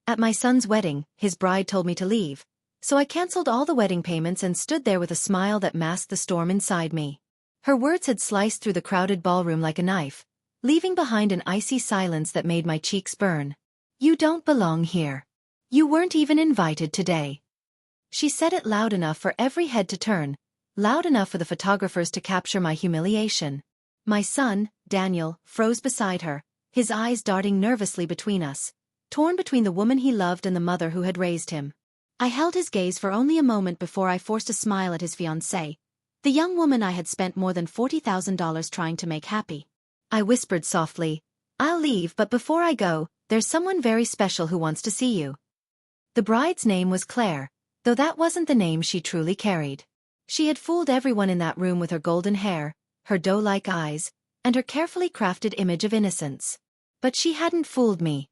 At my son's wedding, his bride told me to leave, so I canceled all the wedding payments and stood there with a smile that masked the storm inside me. Her words had sliced through the crowded ballroom like a knife, leaving behind an icy silence that made my cheeks burn. "You don't belong here. You weren't even invited today." She said it loud enough for every head to turn, loud enough for the photographers to capture my humiliation. My son, Daniel, froze beside her, his eyes darting nervously between us, torn between the woman he loved and the mother who had raised him. I held his gaze for only a moment before I forced a smile at his fiancée, the young woman I had spent more than $40,000 trying to make happy. I whispered softly, "I'll leave, but before I go, there's someone very special who wants to see you." The bride's name was Claire, though that wasn't the name she truly carried. She had fooled everyone in that room with her golden hair, her doe-like eyes, and her carefully crafted image of innocence. But she hadn't fooled me.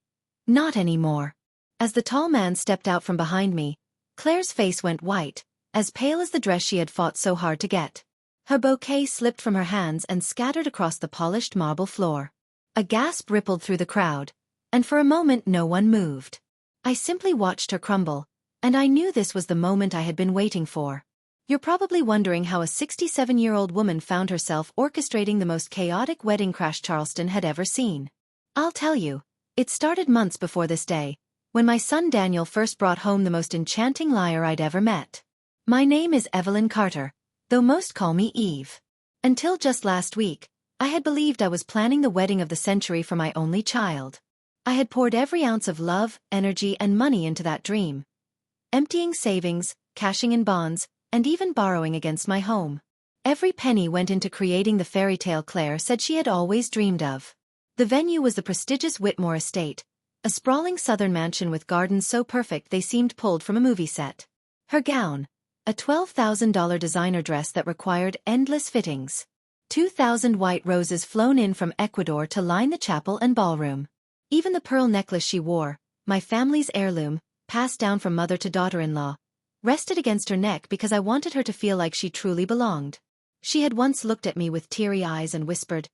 Not anymore. As the tall man stepped out from behind me, Claire's face went white, as pale as the dress she had fought so hard to get. Her bouquet slipped from her hands and scattered across the polished marble floor. A gasp rippled through the crowd, and for a moment no one moved. I simply watched her crumble, and I knew this was the moment I had been waiting for. You're probably wondering how a 67-year-old woman found herself orchestrating the most chaotic wedding crash Charleston had ever seen. I'll tell you, it started months before this day, when my son Daniel first brought home the most enchanting liar I'd ever met. My name is Evelyn Carter, though most call me Eve. Until just last week, I had believed I was planning the wedding of the century for my only child. I had poured every ounce of love, energy, and money into that dream, emptying savings, cashing in bonds, and even borrowing against my home. Every penny went into creating the fairy tale Claire said she had always dreamed of. The venue was the prestigious Whitmore estate, a sprawling southern mansion with gardens so perfect they seemed pulled from a movie set. Her gown, a $12,000 designer dress that required endless fittings. 2,000 white roses flown in from Ecuador to line the chapel and ballroom. Even the pearl necklace she wore, my family's heirloom, passed down from mother to daughter-in-law, rested against her neck because I wanted her to feel like she truly belonged. She had once looked at me with teary eyes and whispered,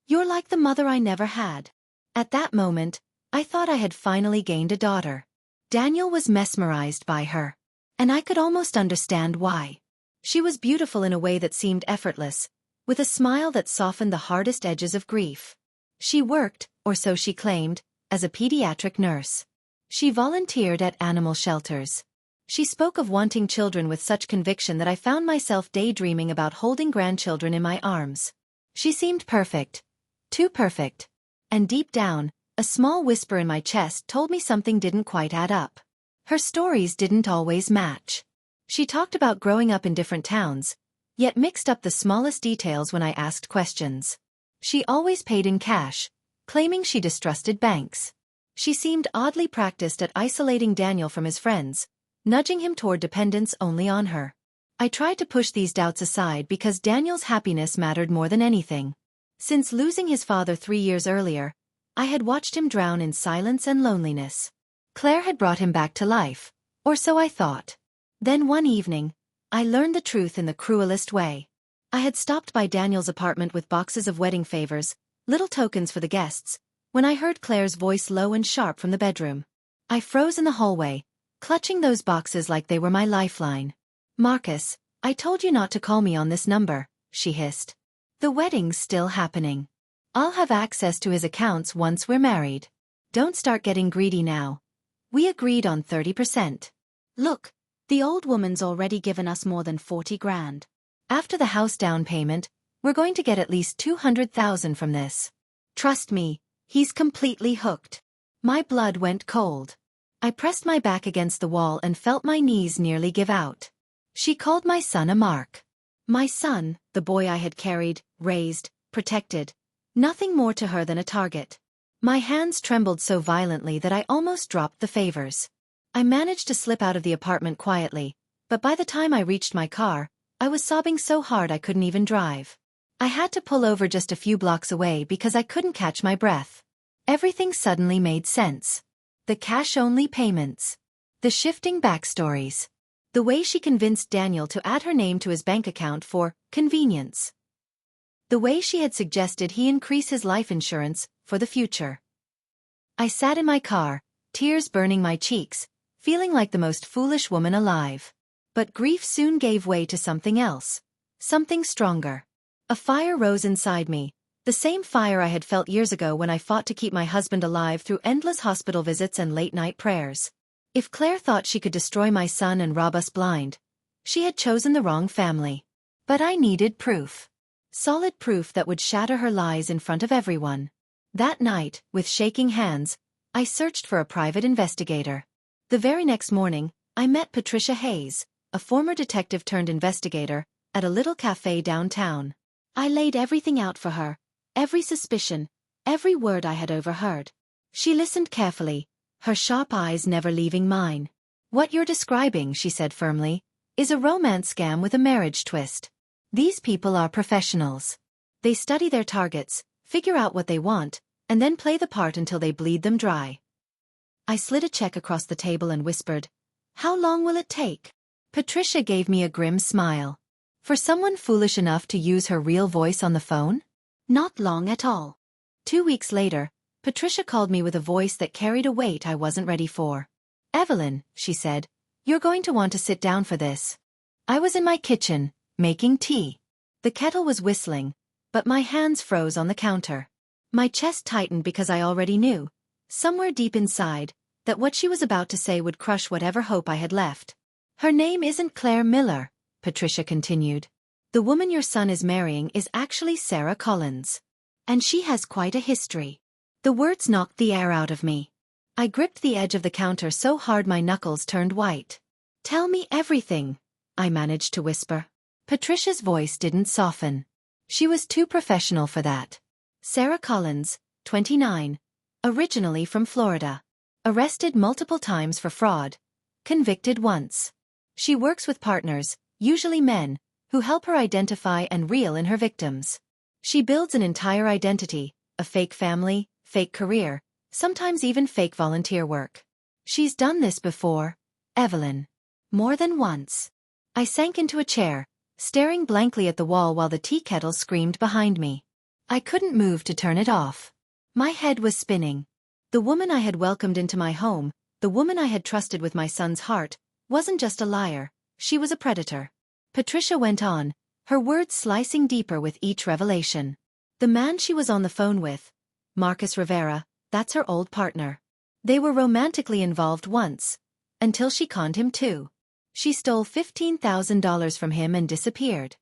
"You're like the mother I never had." At that moment, I thought I had finally gained a daughter. Daniel was mesmerized by her. And I could almost understand why. She was beautiful in a way that seemed effortless, with a smile that softened the hardest edges of grief. She worked, or so she claimed, as a pediatric nurse. She volunteered at animal shelters. She spoke of wanting children with such conviction that I found myself daydreaming about holding grandchildren in my arms. She seemed perfect. Too perfect. And deep down, a small whisper in my chest told me something didn't quite add up. Her stories didn't always match. She talked about growing up in different towns, yet mixed up the smallest details when I asked questions. She always paid in cash, claiming she distrusted banks. She seemed oddly practiced at isolating Daniel from his friends, nudging him toward dependence only on her. I tried to push these doubts aside because Daniel's happiness mattered more than anything. Since losing his father 3 years earlier, I had watched him drown in silence and loneliness. Claire had brought him back to life, or so I thought. Then one evening, I learned the truth in the cruelest way. I had stopped by Daniel's apartment with boxes of wedding favors, little tokens for the guests, when I heard Claire's voice low and sharp from the bedroom. I froze in the hallway, clutching those boxes like they were my lifeline. "Marcus, I told you not to call me on this number," she hissed. "The wedding's still happening. I'll have access to his accounts once we're married. Don't start getting greedy now. We agreed on 30%. Look, the old woman's already given us more than 40 grand. After the house down payment, we're going to get at least 200,000 from this. Trust me, he's completely hooked." My blood went cold. I pressed my back against the wall and felt my knees nearly give out. She called my son a mark. My son, the boy I had carried, raised, protected. Nothing more to her than a target. My hands trembled so violently that I almost dropped the favors. I managed to slip out of the apartment quietly, but by the time I reached my car, I was sobbing so hard I couldn't even drive. I had to pull over just a few blocks away because I couldn't catch my breath. Everything suddenly made sense. The cash-only payments. The shifting backstories. The way she convinced Daniel to add her name to his bank account for convenience. The way she had suggested he increase his life insurance for the future. I sat in my car, tears burning my cheeks, feeling like the most foolish woman alive. But grief soon gave way to something else. Something stronger. A fire rose inside me, the same fire I had felt years ago when I fought to keep my husband alive through endless hospital visits and late-night prayers. If Claire thought she could destroy my son and rob us blind, she had chosen the wrong family. But I needed proof. Solid proof that would shatter her lies in front of everyone. That night, with shaking hands, I searched for a private investigator. The very next morning, I met Patricia Hayes, a former detective-turned-investigator, at a little cafe downtown. I laid everything out for her, every suspicion, every word I had overheard. She listened carefully, her sharp eyes never leaving mine. "What you're describing," she said firmly, "is a romance scam with a marriage twist. These people are professionals. They study their targets, figure out what they want, and then play the part until they bleed them dry." I slid a check across the table and whispered, "How long will it take?" Patricia gave me a grim smile. For someone foolish enough to use her real voice on the phone? Not long at all. 2 weeks later, Patricia called me with a voice that carried a weight I wasn't ready for. "Evelyn," she said, "you're going to want to sit down for this." I was in my kitchen, making tea. The kettle was whistling, but my hands froze on the counter. My chest tightened because I already knew, somewhere deep inside, that what she was about to say would crush whatever hope I had left. "Her name isn't Claire Miller," Patricia continued. "The woman your son is marrying is actually Sarah Collins. And she has quite a history." The words knocked the air out of me. I gripped the edge of the counter so hard my knuckles turned white. "Tell me everything," I managed to whisper. Patricia's voice didn't soften. She was too professional for that. Sarah Collins, 29, originally from Florida. Arrested multiple times for fraud. Convicted once. She works with partners, usually men, who help her identify and reel in her victims. She builds an entire identity, a fake family, fake career, sometimes even fake volunteer work. She's done this before, Evelyn. More than once. I sank into a chair, staring blankly at the wall while the tea kettle screamed behind me. I couldn't move to turn it off. My head was spinning. The woman I had welcomed into my home, the woman I had trusted with my son's heart, wasn't just a liar, she was a predator. Patricia went on, her words slicing deeper with each revelation. The man she was on the phone with, Marcus Rivera, that's her old partner. They were romantically involved once, until she conned him too. She stole $15,000 from him and disappeared.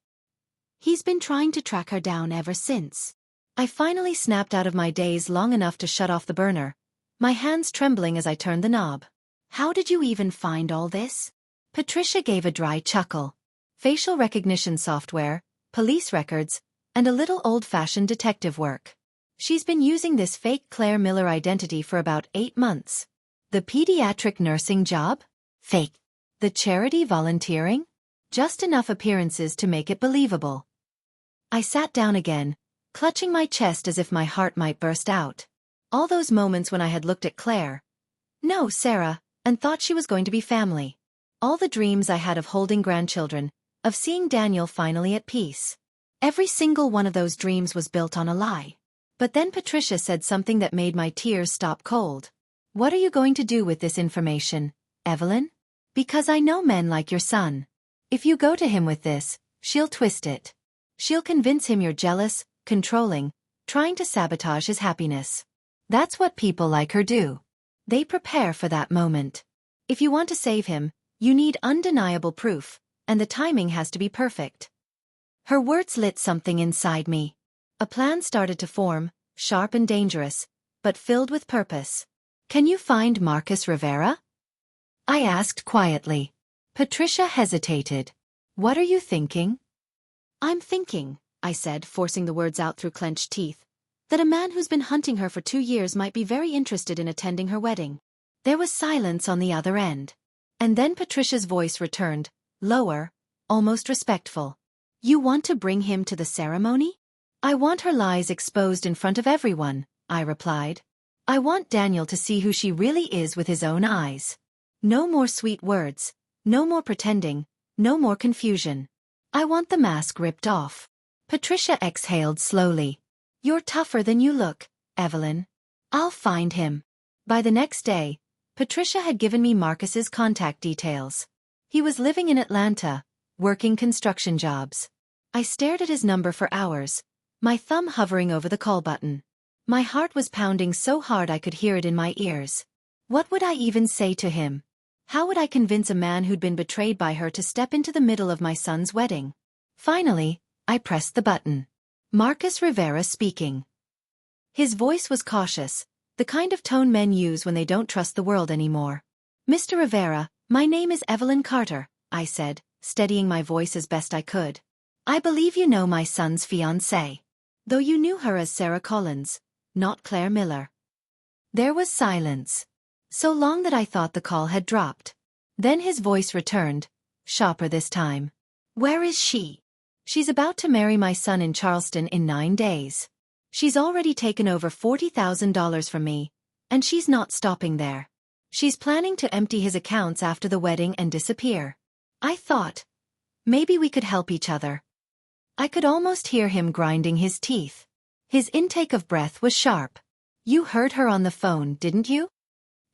He's been trying to track her down ever since. I finally snapped out of my daze long enough to shut off the burner, my hands trembling as I turned the knob. "How did you even find all this?" Patricia gave a dry chuckle. "Facial recognition software, police records, and a little old-fashioned detective work. She's been using this fake Claire Miller identity for about 8 months. The pediatric nursing job? Fake. The charity volunteering? Just enough appearances to make it believable." I sat down again, clutching my chest as if my heart might burst out. All those moments when I had looked at Claire, no, Sarah, and thought she was going to be family. All the dreams I had of holding grandchildren, of seeing Daniel finally at peace. Every single one of those dreams was built on a lie. But then Patricia said something that made my tears stop cold. "What are you going to do with this information, Evelyn? Because I know men like your son. If you go to him with this, she'll twist it. She'll convince him you're jealous, controlling, trying to sabotage his happiness. That's what people like her do. They prepare for that moment. If you want to save him, you need undeniable proof, and the timing has to be perfect." Her words lit something inside me. A plan started to form, sharp and dangerous, but filled with purpose. "Can you find Marcus Rivera?" I asked quietly. Patricia hesitated. "What are you thinking?" "I'm thinking," I said, forcing the words out through clenched teeth, "that a man who's been hunting her for 2 years might be very interested in attending her wedding." There was silence on the other end. And then Patricia's voice returned, lower, almost respectful. "You want to bring him to the ceremony?" "I want her lies exposed in front of everyone," I replied. "I want Daniel to see who she really is with his own eyes. No more sweet words, no more pretending, no more confusion. I want the mask ripped off." Patricia exhaled slowly. "You're tougher than you look, Evelyn. I'll find him." By the next day, Patricia had given me Marcus's contact details. He was living in Atlanta, working construction jobs. I stared at his number for hours, my thumb hovering over the call button. My heart was pounding so hard I could hear it in my ears. What would I even say to him? How would I convince a man who'd been betrayed by her to step into the middle of my son's wedding? Finally, I pressed the button. Marcus Rivera speaking. His voice was cautious, the kind of tone men use when they don't trust the world anymore. Mr. Rivera, my name is Evelyn Carter, I said, steadying my voice as best I could. I believe you know my son's fiancée. Though you knew her as Sarah Collins, not Claire Miller. There was silence. So long that I thought the call had dropped. Then his voice returned, sharper this time. Where is she? She's about to marry my son in Charleston in 9 days. She's already taken over $40,000 from me, and she's not stopping there. She's planning to empty his accounts after the wedding and disappear. I thought, maybe we could help each other. I could almost hear him grinding his teeth. His intake of breath was sharp. You heard her on the phone, didn't you?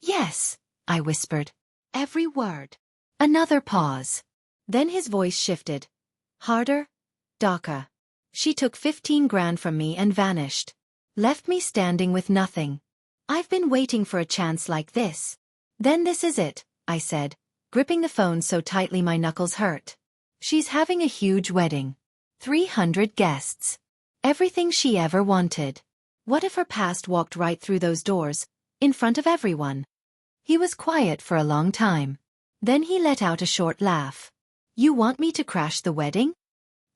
Yes, I whispered. Every word. Another pause. Then his voice shifted. Harder, darker. She took 15 grand from me and vanished. Left me standing with nothing. I've been waiting for a chance like this. Then this is it, I said, gripping the phone so tightly my knuckles hurt. She's having a huge wedding. 300 guests. Everything she ever wanted. What if her past walked right through those doors, in front of everyone? He was quiet for a long time. Then he let out a short laugh. You want me to crash the wedding?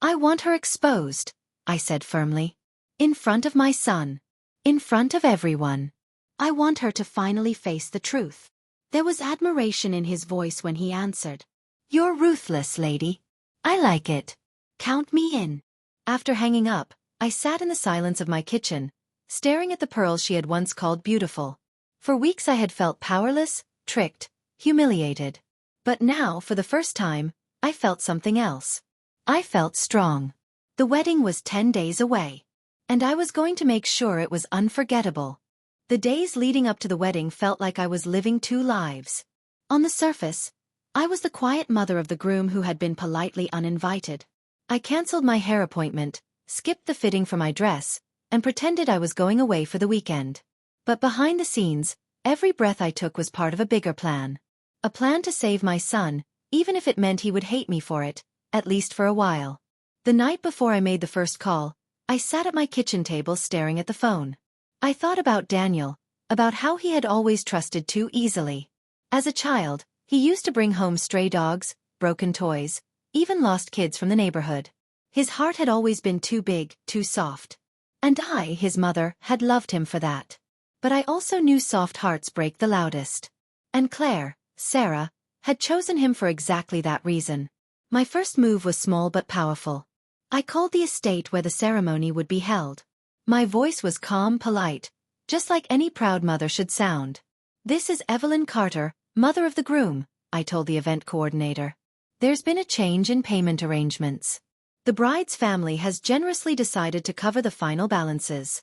I want her exposed, I said firmly. In front of my son. In front of everyone. I want her to finally face the truth. There was admiration in his voice when he answered. You're ruthless, lady. I like it. Count me in. After hanging up, I sat in the silence of my kitchen, staring at the pearls she had once called beautiful. For weeks I had felt powerless, tricked, humiliated. But now, for the first time, I felt something else. I felt strong. The wedding was 10 days away. And I was going to make sure it was unforgettable. The days leading up to the wedding felt like I was living 2 lives. On the surface, I was the quiet mother of the groom who had been politely uninvited. I cancelled my hair appointment, skipped the fitting for my dress, and pretended I was going away for the weekend. But behind the scenes, every breath I took was part of a bigger plan. A plan to save my son, even if it meant he would hate me for it, at least for a while. The night before I made the first call, I sat at my kitchen table staring at the phone. I thought about Daniel, about how he had always trusted too easily. As a child, he used to bring home stray dogs, broken toys, even lost kids from the neighborhood. His heart had always been too big, too soft. And I, his mother, had loved him for that. But I also knew soft hearts break the loudest. And Claire, Sarah, had chosen him for exactly that reason. My first move was small but powerful. I called the estate where the ceremony would be held. My voice was calm, polite, just like any proud mother should sound. This is Evelyn Carter, mother of the groom, I told the event coordinator. There's been a change in payment arrangements. The bride's family has generously decided to cover the final balances.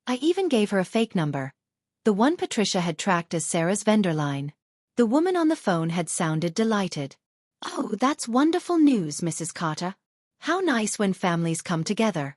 I even gave her a fake number, the one Patricia had tracked as Sarah's vendor line. The woman on the phone had sounded delighted. Oh, that's wonderful news, Mrs. Carter. How nice when families come together.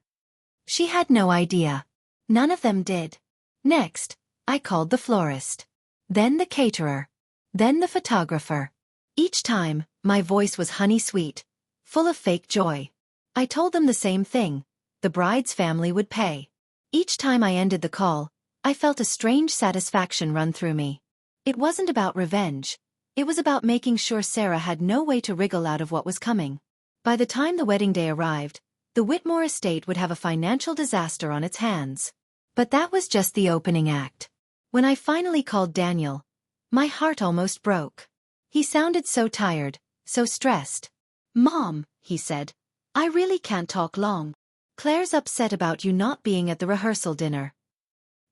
She had no idea. None of them did. Next, I called the florist. Then the caterer. Then the photographer. Each time, my voice was honey-sweet, full of fake joy. I told them the same thing. The bride's family would pay. Each time I ended the call, I felt a strange satisfaction run through me. It wasn't about revenge. It was about making sure Sarah had no way to wriggle out of what was coming. By the time the wedding day arrived, the Whitmore estate would have a financial disaster on its hands. But that was just the opening act. When I finally called Daniel, my heart almost broke. He sounded so tired, so stressed. Mom, he said, I really can't talk long. Claire's upset about you not being at the rehearsal dinner.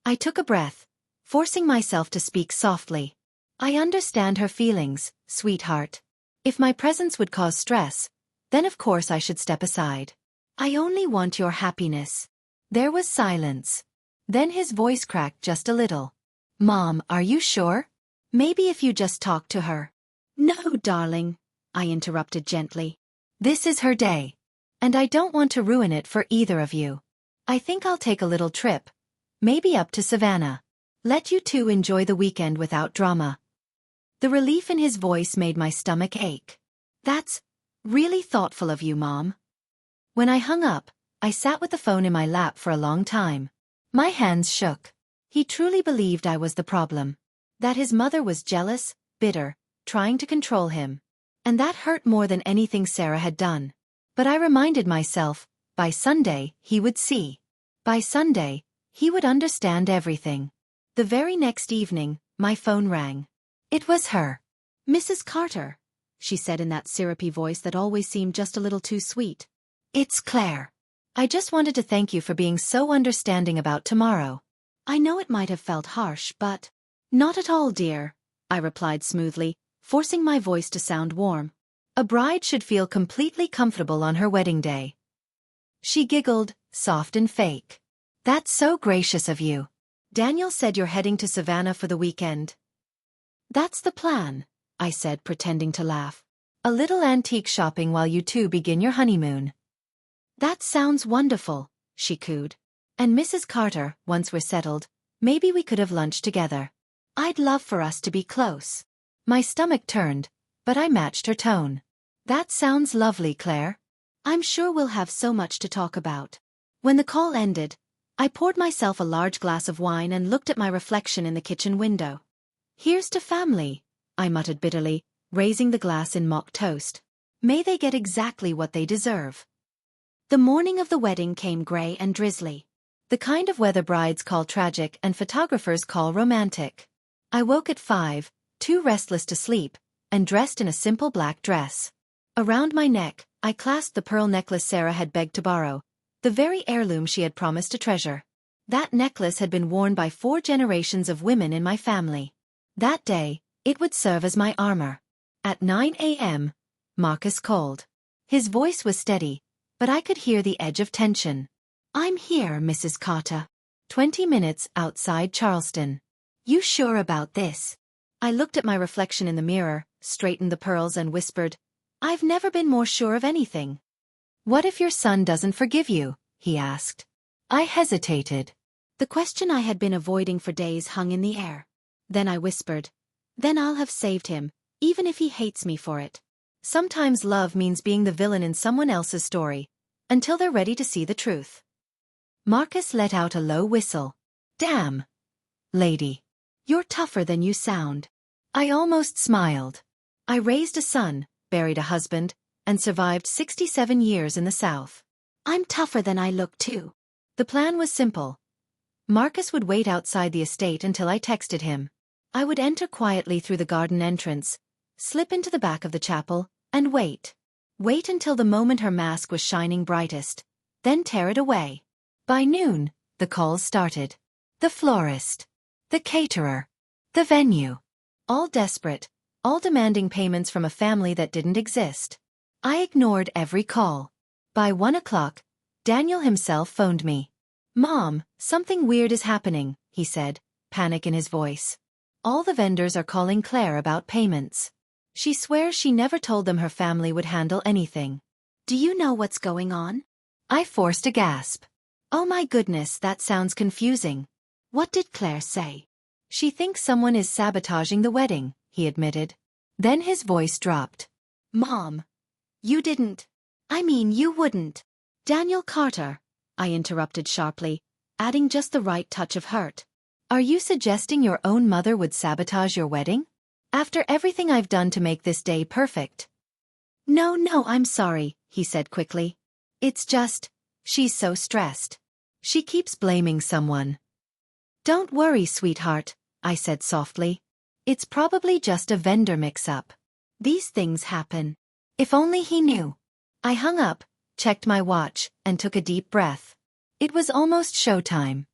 I took a breath, forcing myself to speak softly. I understand her feelings, sweetheart. If my presence would cause stress, then of course I should step aside. I only want your happiness. There was silence. Then his voice cracked just a little. Mom, are you sure? Maybe if you just talk to her. No, darling, I interrupted gently. This is her day. And I don't want to ruin it for either of you. I think I'll take a little trip. Maybe up to Savannah. Let you two enjoy the weekend without drama. The relief in his voice made my stomach ache. That's really thoughtful of you, Mom. When I hung up, I sat with the phone in my lap for a long time. My hands shook. He truly believed I was the problem. That his mother was jealous, bitter, trying to control him. And that hurt more than anything Sarah had done. But I reminded myself, by Sunday, he would see. By Sunday, he would understand everything. The very next evening, my phone rang. It was her. Mrs. Carter, she said in that syrupy voice that always seemed just a little too sweet. It's Claire. I just wanted to thank you for being so understanding about tomorrow. I know it might have felt harsh, but... Not at all, dear, I replied smoothly, forcing my voice to sound warm. A bride should feel completely comfortable on her wedding day. She giggled, soft and fake. That's so gracious of you. Daniel said you're heading to Savannah for the weekend. That's the plan, I said, pretending to laugh. A little antique shopping while you two begin your honeymoon. That sounds wonderful, she cooed. And Mrs. Carter, once we're settled, maybe we could have lunch together. I'd love for us to be close. My stomach turned, but I matched her tone. That sounds lovely, Claire. I'm sure we'll have so much to talk about. When the call ended, I poured myself a large glass of wine and looked at my reflection in the kitchen window. Here's to family, I muttered bitterly, raising the glass in mock toast. May they get exactly what they deserve. The morning of the wedding came gray and drizzly. The kind of weather brides call tragic and photographers call romantic. I woke at 5, too restless to sleep, and dressed in a simple black dress. Around my neck, I clasped the pearl necklace Sarah had begged to borrow, the very heirloom she had promised to treasure. That necklace had been worn by 4 generations of women in my family. That day, it would serve as my armor. At 9 a.m., Marcus called. His voice was steady, but I could hear the edge of tension. I'm here, Mrs. Carter. 20 minutes outside Charleston. You sure about this? I looked at my reflection in the mirror, straightened the pearls and whispered, I've never been more sure of anything. What if your son doesn't forgive you? He asked. I hesitated. The question I had been avoiding for days hung in the air. Then I whispered, then I'll have saved him, even if he hates me for it. Sometimes love means being the villain in someone else's story, until they're ready to see the truth. Marcus let out a low whistle. Damn, lady. You're tougher than you sound. I almost smiled. I raised a son, buried a husband, and survived 67 years in the South. I'm tougher than I look too. The plan was simple. Marcus would wait outside the estate until I texted him. I would enter quietly through the garden entrance, slip into the back of the chapel, and wait. Wait until the moment her mask was shining brightest, then tear it away. By noon, the calls started. The florist. The caterer. The venue. All desperate, all demanding payments from a family that didn't exist. I ignored every call. By 1 o'clock, Daniel himself phoned me. Mom, something weird is happening, he said, panic in his voice. All the vendors are calling Claire about payments. She swears she never told them her family would handle anything. Do you know what's going on? I forced a gasp. Oh my goodness, that sounds confusing. What did Claire say? She thinks someone is sabotaging the wedding, he admitted. Then his voice dropped. Mom. You didn't. I mean, you wouldn't. Daniel Carter, I interrupted sharply, adding just the right touch of hurt. Are you suggesting your own mother would sabotage your wedding? After everything I've done to make this day perfect? No, I'm sorry, he said quickly. It's just, she's so stressed. She keeps blaming someone. Don't worry, sweetheart, I said softly. It's probably just a vendor mix-up. These things happen. If only he knew. I hung up, checked my watch, and took a deep breath. It was almost showtime.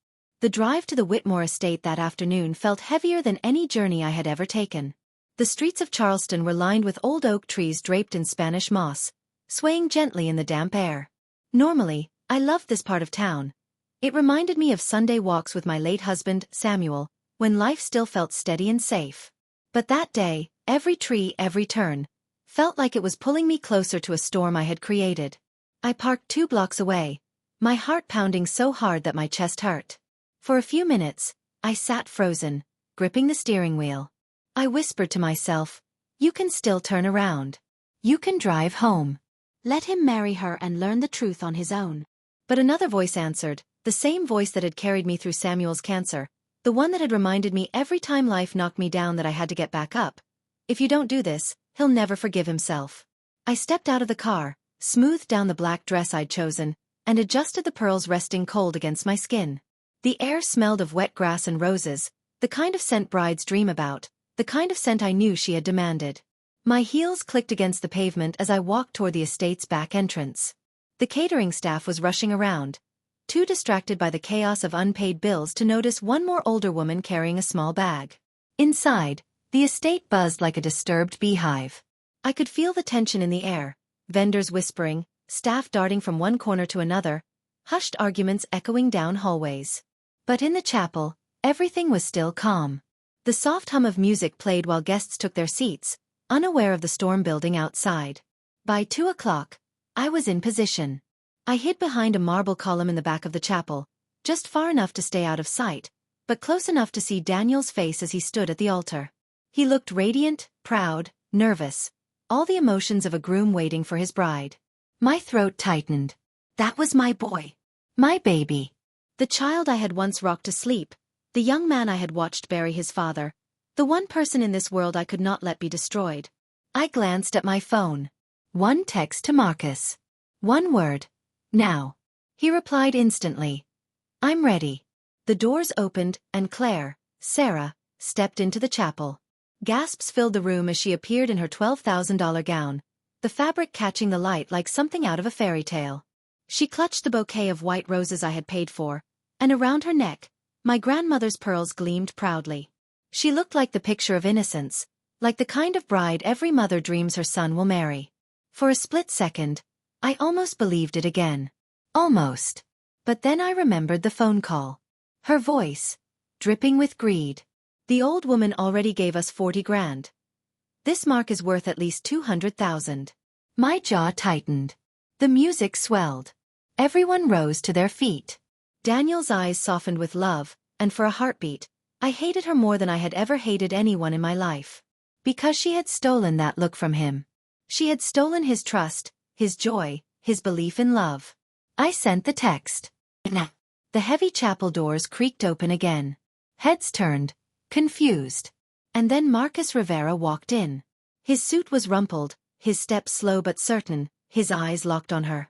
The drive to the Whitmore estate that afternoon felt heavier than any journey I had ever taken. The streets of Charleston were lined with old oak trees draped in Spanish moss, swaying gently in the damp air. Normally, I loved this part of town. It reminded me of Sunday walks with my late husband, Samuel, when life still felt steady and safe. But that day, every tree, every turn, felt like it was pulling me closer to a storm I had created. I parked 2 blocks away, my heart pounding so hard that my chest hurt. For a few minutes, I sat frozen, gripping the steering wheel. I whispered to myself, "You can still turn around. You can drive home. Let him marry her and learn the truth on his own." But another voice answered, the same voice that had carried me through Samuel's cancer, the one that had reminded me every time life knocked me down that I had to get back up. "If you don't do this, he'll never forgive himself." I stepped out of the car, smoothed down the black dress I'd chosen, and adjusted the pearls resting cold against my skin. The air smelled of wet grass and roses, the kind of scent brides dream about, the kind of scent I knew she had demanded. My heels clicked against the pavement as I walked toward the estate's back entrance. The catering staff was rushing around, too distracted by the chaos of unpaid bills to notice one more older woman carrying a small bag. Inside, the estate buzzed like a disturbed beehive. I could feel the tension in the air, vendors whispering, staff darting from one corner to another, hushed arguments echoing down hallways. But in the chapel, everything was still calm. The soft hum of music played while guests took their seats, unaware of the storm building outside. By 2 o'clock, I was in position. I hid behind a marble column in the back of the chapel, just far enough to stay out of sight, but close enough to see Daniel's face as he stood at the altar. He looked radiant, proud, nervous, all the emotions of a groom waiting for his bride. My throat tightened. That was my boy. My baby. The child I had once rocked to sleep, the young man I had watched bury his father, the one person in this world I could not let be destroyed. I glanced at my phone. One text to Marcus. One word. Now. He replied instantly. "I'm ready." The doors opened, and Claire, Sarah, stepped into the chapel. Gasps filled the room as she appeared in her $12,000 gown, the fabric catching the light like something out of a fairy tale. She clutched the bouquet of white roses I had paid for, and around her neck, my grandmother's pearls gleamed proudly. She looked like the picture of innocence, like the kind of bride every mother dreams her son will marry. For a split second, I almost believed it again. Almost. But then I remembered the phone call. Her voice, dripping with greed. "The old woman already gave us 40 grand. This mark is worth at least 200,000. My jaw tightened. The music swelled. Everyone rose to their feet. Daniel's eyes softened with love, and for a heartbeat, I hated her more than I had ever hated anyone in my life. Because she had stolen that look from him. She had stolen his trust, his joy, his belief in love. I sent the text. Nah. The heavy chapel doors creaked open again. Heads turned, confused. And then Marcus Rivera walked in. His suit was rumpled, his steps slow but certain, his eyes locked on her.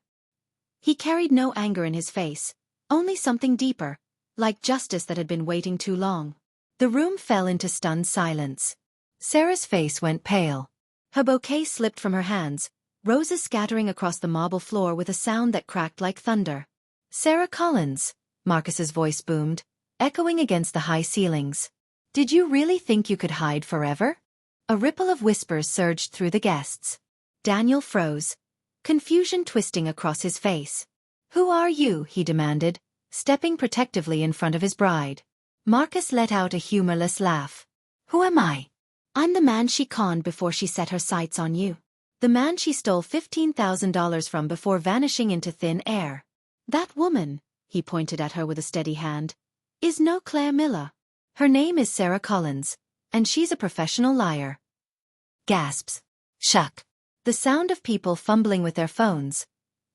He carried no anger in his face, only something deeper, like justice that had been waiting too long. The room fell into stunned silence. Sarah's face went pale. Her bouquet slipped from her hands, roses scattering across the marble floor with a sound that cracked like thunder. "Sarah Collins," Marcus's voice boomed, echoing against the high ceilings. "Did you really think you could hide forever?" A ripple of whispers surged through the guests. Daniel froze, confusion twisting across his face. "Who are you?" he demanded, stepping protectively in front of his bride. Marcus let out a humorless laugh. "Who am I? I'm the man she conned before she set her sights on you. The man she stole $15,000 from before vanishing into thin air. That woman," he pointed at her with a steady hand, "is no Claire Miller. Her name is Sarah Collins, and she's a professional liar." Gasps. Shuck. The sound of people fumbling with their phones.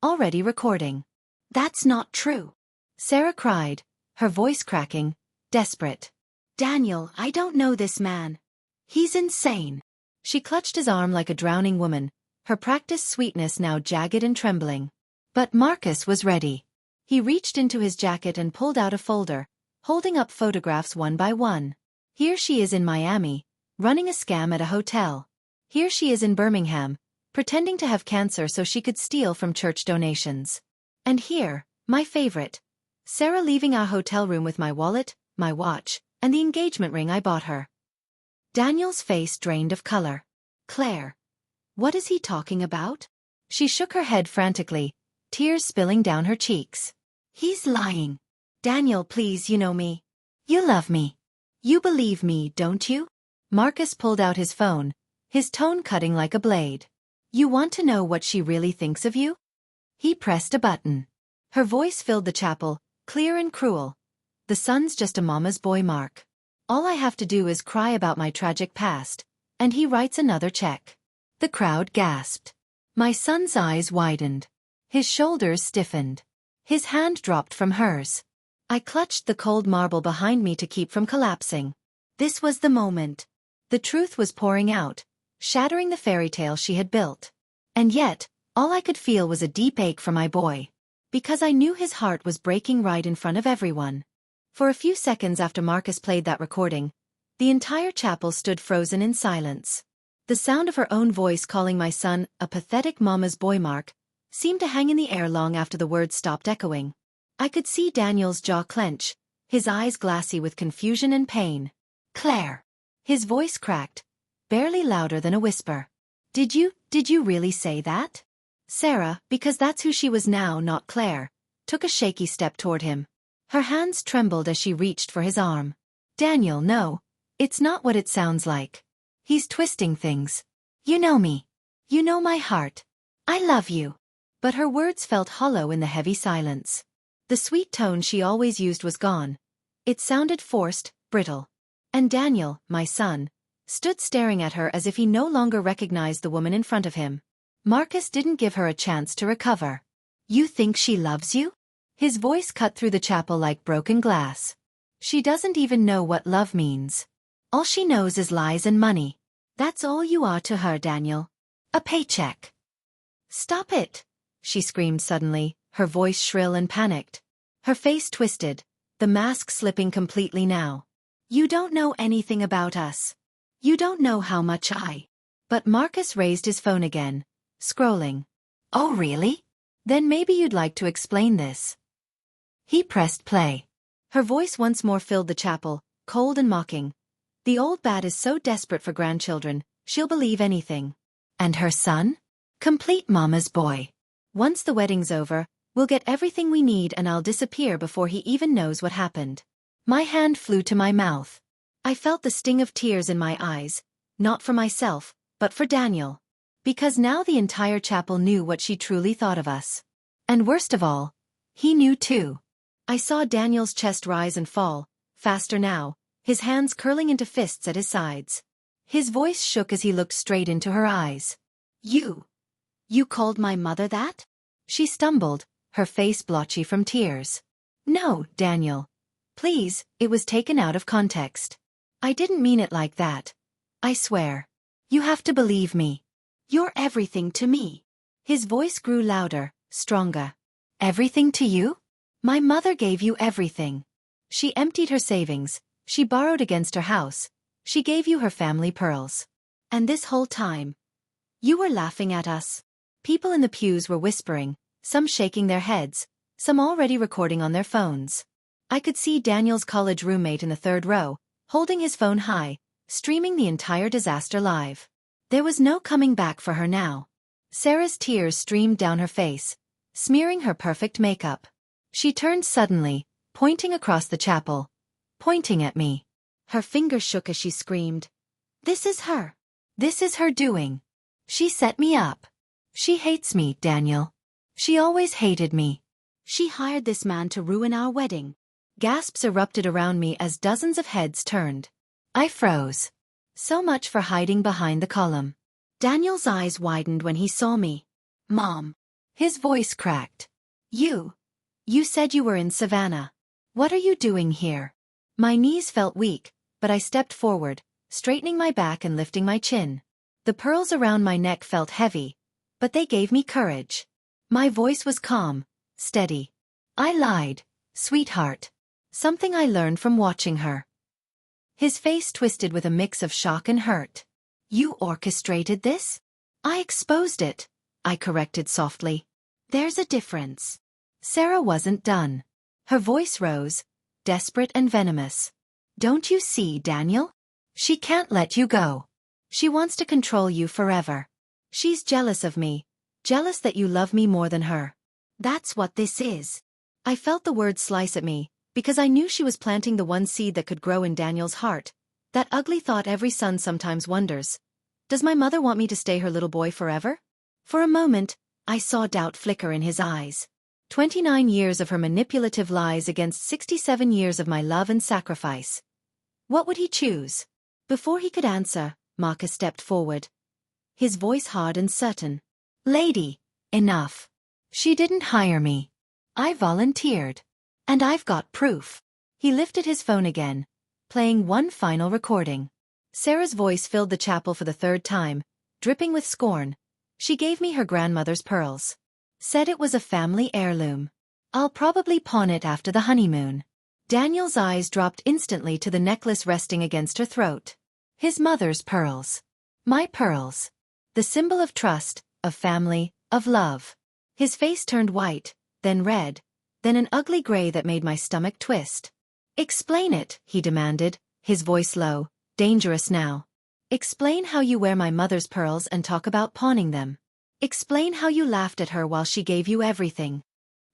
Already recording. "That's not true," Sarah cried, her voice cracking, desperate. "Daniel, I don't know this man. He's insane." She clutched his arm like a drowning woman, her practiced sweetness now jagged and trembling. But Marcus was ready. He reached into his jacket and pulled out a folder, holding up photographs one by one. "Here she is in Miami, running a scam at a hotel. Here she is in Birmingham, pretending to have cancer so she could steal from church donations. And here, my favorite, Sarah leaving our hotel room with my wallet, my watch, and the engagement ring I bought her." Daniel's face drained of color. "Claire, what is he talking about?" She shook her head frantically, tears spilling down her cheeks. "He's lying. Daniel, please, you know me. You love me. You believe me, don't you?" Marcus pulled out his phone, his tone cutting like a blade. You want to know what she really thinks of you? He pressed a button. Her voice filled the chapel, clear and cruel. The son's just a mama's boy, Mark. All I have to do is cry about my tragic past, and he writes another check. The crowd gasped. My son's eyes widened. His shoulders stiffened. His hand dropped from hers. I clutched the cold marble behind me to keep from collapsing. This was the moment. The truth was pouring out, shattering the fairy tale she had built. And yet, all I could feel was a deep ache for my boy. Because I knew his heart was breaking right in front of everyone. For a few seconds after Marcus played that recording, the entire chapel stood frozen in silence. The sound of her own voice calling my son a pathetic mama's boy, Mark, seemed to hang in the air long after the words stopped echoing. I could see Daniel's jaw clench, his eyes glassy with confusion and pain. Claire. His voice cracked, barely louder than a whisper. Did you really say that? Sarah, because that's who she was now, not Claire, took a shaky step toward him. Her hands trembled as she reached for his arm. Daniel, no. It's not what it sounds like. He's twisting things. You know me. You know my heart. I love you. But her words felt hollow in the heavy silence. The sweet tone she always used was gone. It sounded forced, brittle. And Daniel, my son, stood staring at her as if he no longer recognized the woman in front of him. Marcus didn't give her a chance to recover. You think she loves you? His voice cut through the chapel like broken glass. She doesn't even know what love means. All she knows is lies and money. That's all you are to her, Daniel. A paycheck. Stop it, she screamed suddenly, her voice shrill and panicked. Her face twisted, the mask slipping completely now. You don't know anything about us. You don't know how much I... But Marcus raised his phone again, scrolling. Oh really? Then maybe you'd like to explain this. He pressed play. Her voice once more filled the chapel, cold and mocking. The old bat is so desperate for grandchildren, she'll believe anything. And her son? Complete mama's boy. Once the wedding's over, we'll get everything we need and I'll disappear before he even knows what happened. My hand flew to my mouth. I felt the sting of tears in my eyes, not for myself, but for Daniel. Because now the entire chapel knew what she truly thought of us. And worst of all, he knew too. I saw Daniel's chest rise and fall, faster now, his hands curling into fists at his sides. His voice shook as he looked straight into her eyes. You called my mother that? She stumbled, her face blotchy from tears. No, Daniel. Please, it was taken out of context. I didn't mean it like that. I swear. You have to believe me. You're everything to me. His voice grew louder, stronger. Everything to you? My mother gave you everything. She emptied her savings, she borrowed against her house, she gave you her family pearls. And this whole time, you were laughing at us. People in the pews were whispering, some shaking their heads, some already recording on their phones. I could see Daniel's college roommate in the third row, holding his phone high, streaming the entire disaster live. There was no coming back for her now. Sarah's tears streamed down her face, smearing her perfect makeup. She turned suddenly, pointing across the chapel. Pointing at me. Her fingers shook as she screamed. This is her. This is her doing. She set me up. She hates me, Daniel. She always hated me. She hired this man to ruin our wedding. Gasps erupted around me as dozens of heads turned. I froze. So much for hiding behind the column. Daniel's eyes widened when he saw me. Mom. His voice cracked. You said you were in Savannah. What are you doing here? My knees felt weak, but I stepped forward, straightening my back and lifting my chin. The pearls around my neck felt heavy, but they gave me courage. My voice was calm, steady. I lied, sweetheart. Something I learned from watching her. His face twisted with a mix of shock and hurt. You orchestrated this? I exposed it, I corrected softly. There's a difference. Sarah wasn't done. Her voice rose, desperate and venomous. Don't you see, Daniel? She can't let you go. She wants to control you forever. She's jealous of me, jealous that you love me more than her. That's what this is. I felt the words slice at me, because I knew she was planting the one seed that could grow in Daniel's heart, That ugly thought every son sometimes wonders. Does my mother want me to stay her little boy forever? For a moment, I saw doubt flicker in his eyes. 29 years of her manipulative lies against 67 years of my love and sacrifice. What would he choose? Before he could answer, Marcus stepped forward. His voice hard and certain. Lady, enough. She didn't hire me. I volunteered. And I've got proof. He lifted his phone again, playing one final recording. Sarah's voice filled the chapel for the third time, dripping with scorn. She gave me her grandmother's pearls. Said it was a family heirloom. I'll probably pawn it after the honeymoon. Daniel's eyes dropped instantly to the necklace resting against her throat. His mother's pearls. My pearls. The symbol of trust, of family, of love. His face turned white, then red, then an ugly gray that made my stomach twist. Explain it, he demanded, his voice low, dangerous now. Explain how you wear my mother's pearls and talk about pawning them. Explain how you laughed at her while she gave you everything.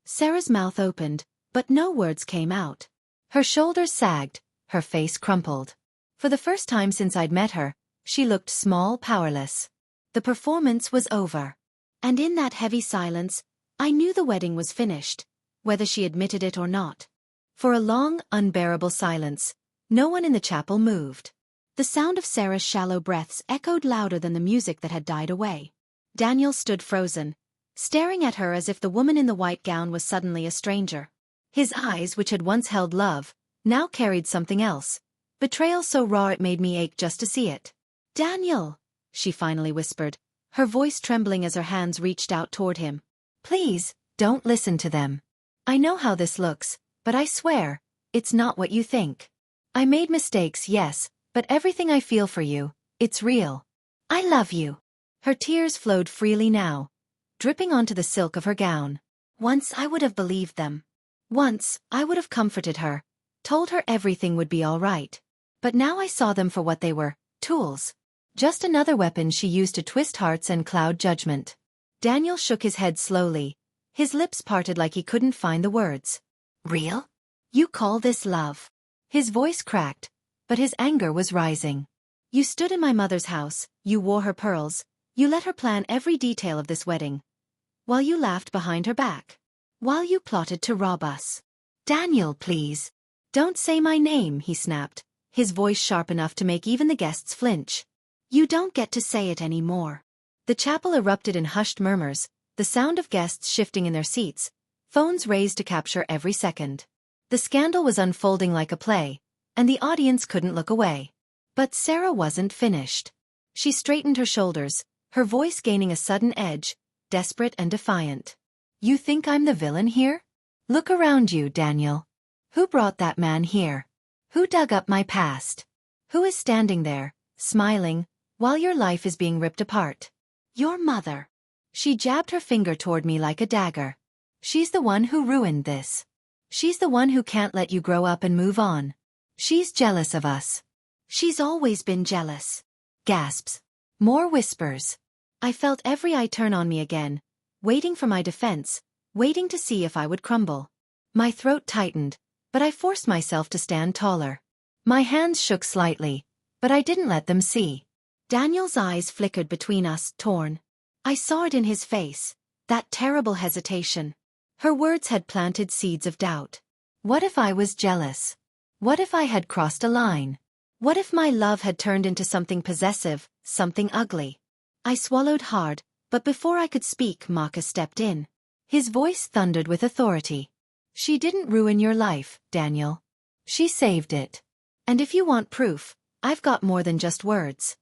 Sarah's mouth opened, but no words came out. Her shoulders sagged, her face crumpled. For the first time since I'd met her, she looked small, powerless. The performance was over. And in that heavy silence, I knew the wedding was finished, whether she admitted it or not. For a long, unbearable silence, no one in the chapel moved. The sound of Sarah's shallow breaths echoed louder than the music that had died away. Daniel stood frozen, staring at her as if the woman in the white gown was suddenly a stranger. His eyes, which had once held love, now carried something else. Betrayal so raw it made me ache just to see it. Daniel, she finally whispered, her voice trembling as her hands reached out toward him. Please, don't listen to them. I know how this looks, but I swear, it's not what you think. I made mistakes, yes, but everything I feel for you, it's real. I love you. Her tears flowed freely now, dripping onto the silk of her gown. Once I would have believed them. Once, I would have comforted her, told her everything would be all right. But now I saw them for what they were, tools. Just another weapon she used to twist hearts and cloud judgment. Daniel shook his head slowly, his lips parted like he couldn't find the words. Real? You call this love? His voice cracked, but his anger was rising. You stood in my mother's house, you wore her pearls, you let her plan every detail of this wedding. While you laughed behind her back. While you plotted to rob us. Daniel, please. Don't say my name, he snapped, his voice sharp enough to make even the guests flinch. You don't get to say it anymore. The chapel erupted in hushed murmurs, the sound of guests shifting in their seats, phones raised to capture every second. The scandal was unfolding like a play, and the audience couldn't look away. But Sarah wasn't finished. She straightened her shoulders, her voice gaining a sudden edge, desperate and defiant. You think I'm the villain here? Look around you, Daniel. Who brought that man here? Who dug up my past? Who is standing there, smiling, while your life is being ripped apart? Your mother. She jabbed her finger toward me like a dagger. She's the one who ruined this. She's the one who can't let you grow up and move on. She's jealous of us. She's always been jealous. Gasps. More whispers. I felt every eye turn on me again, waiting for my defense, waiting to see if I would crumble. My throat tightened, but I forced myself to stand taller. My hands shook slightly, but I didn't let them see. Daniel's eyes flickered between us, torn. I saw it in his face, that terrible hesitation. Her words had planted seeds of doubt. What if I was jealous? What if I had crossed a line? What if my love had turned into something possessive, something ugly? I swallowed hard, but before I could speak, Marcus stepped in. His voice thundered with authority. She didn't ruin your life, Daniel. She saved it. And if you want proof, I've got more than just words.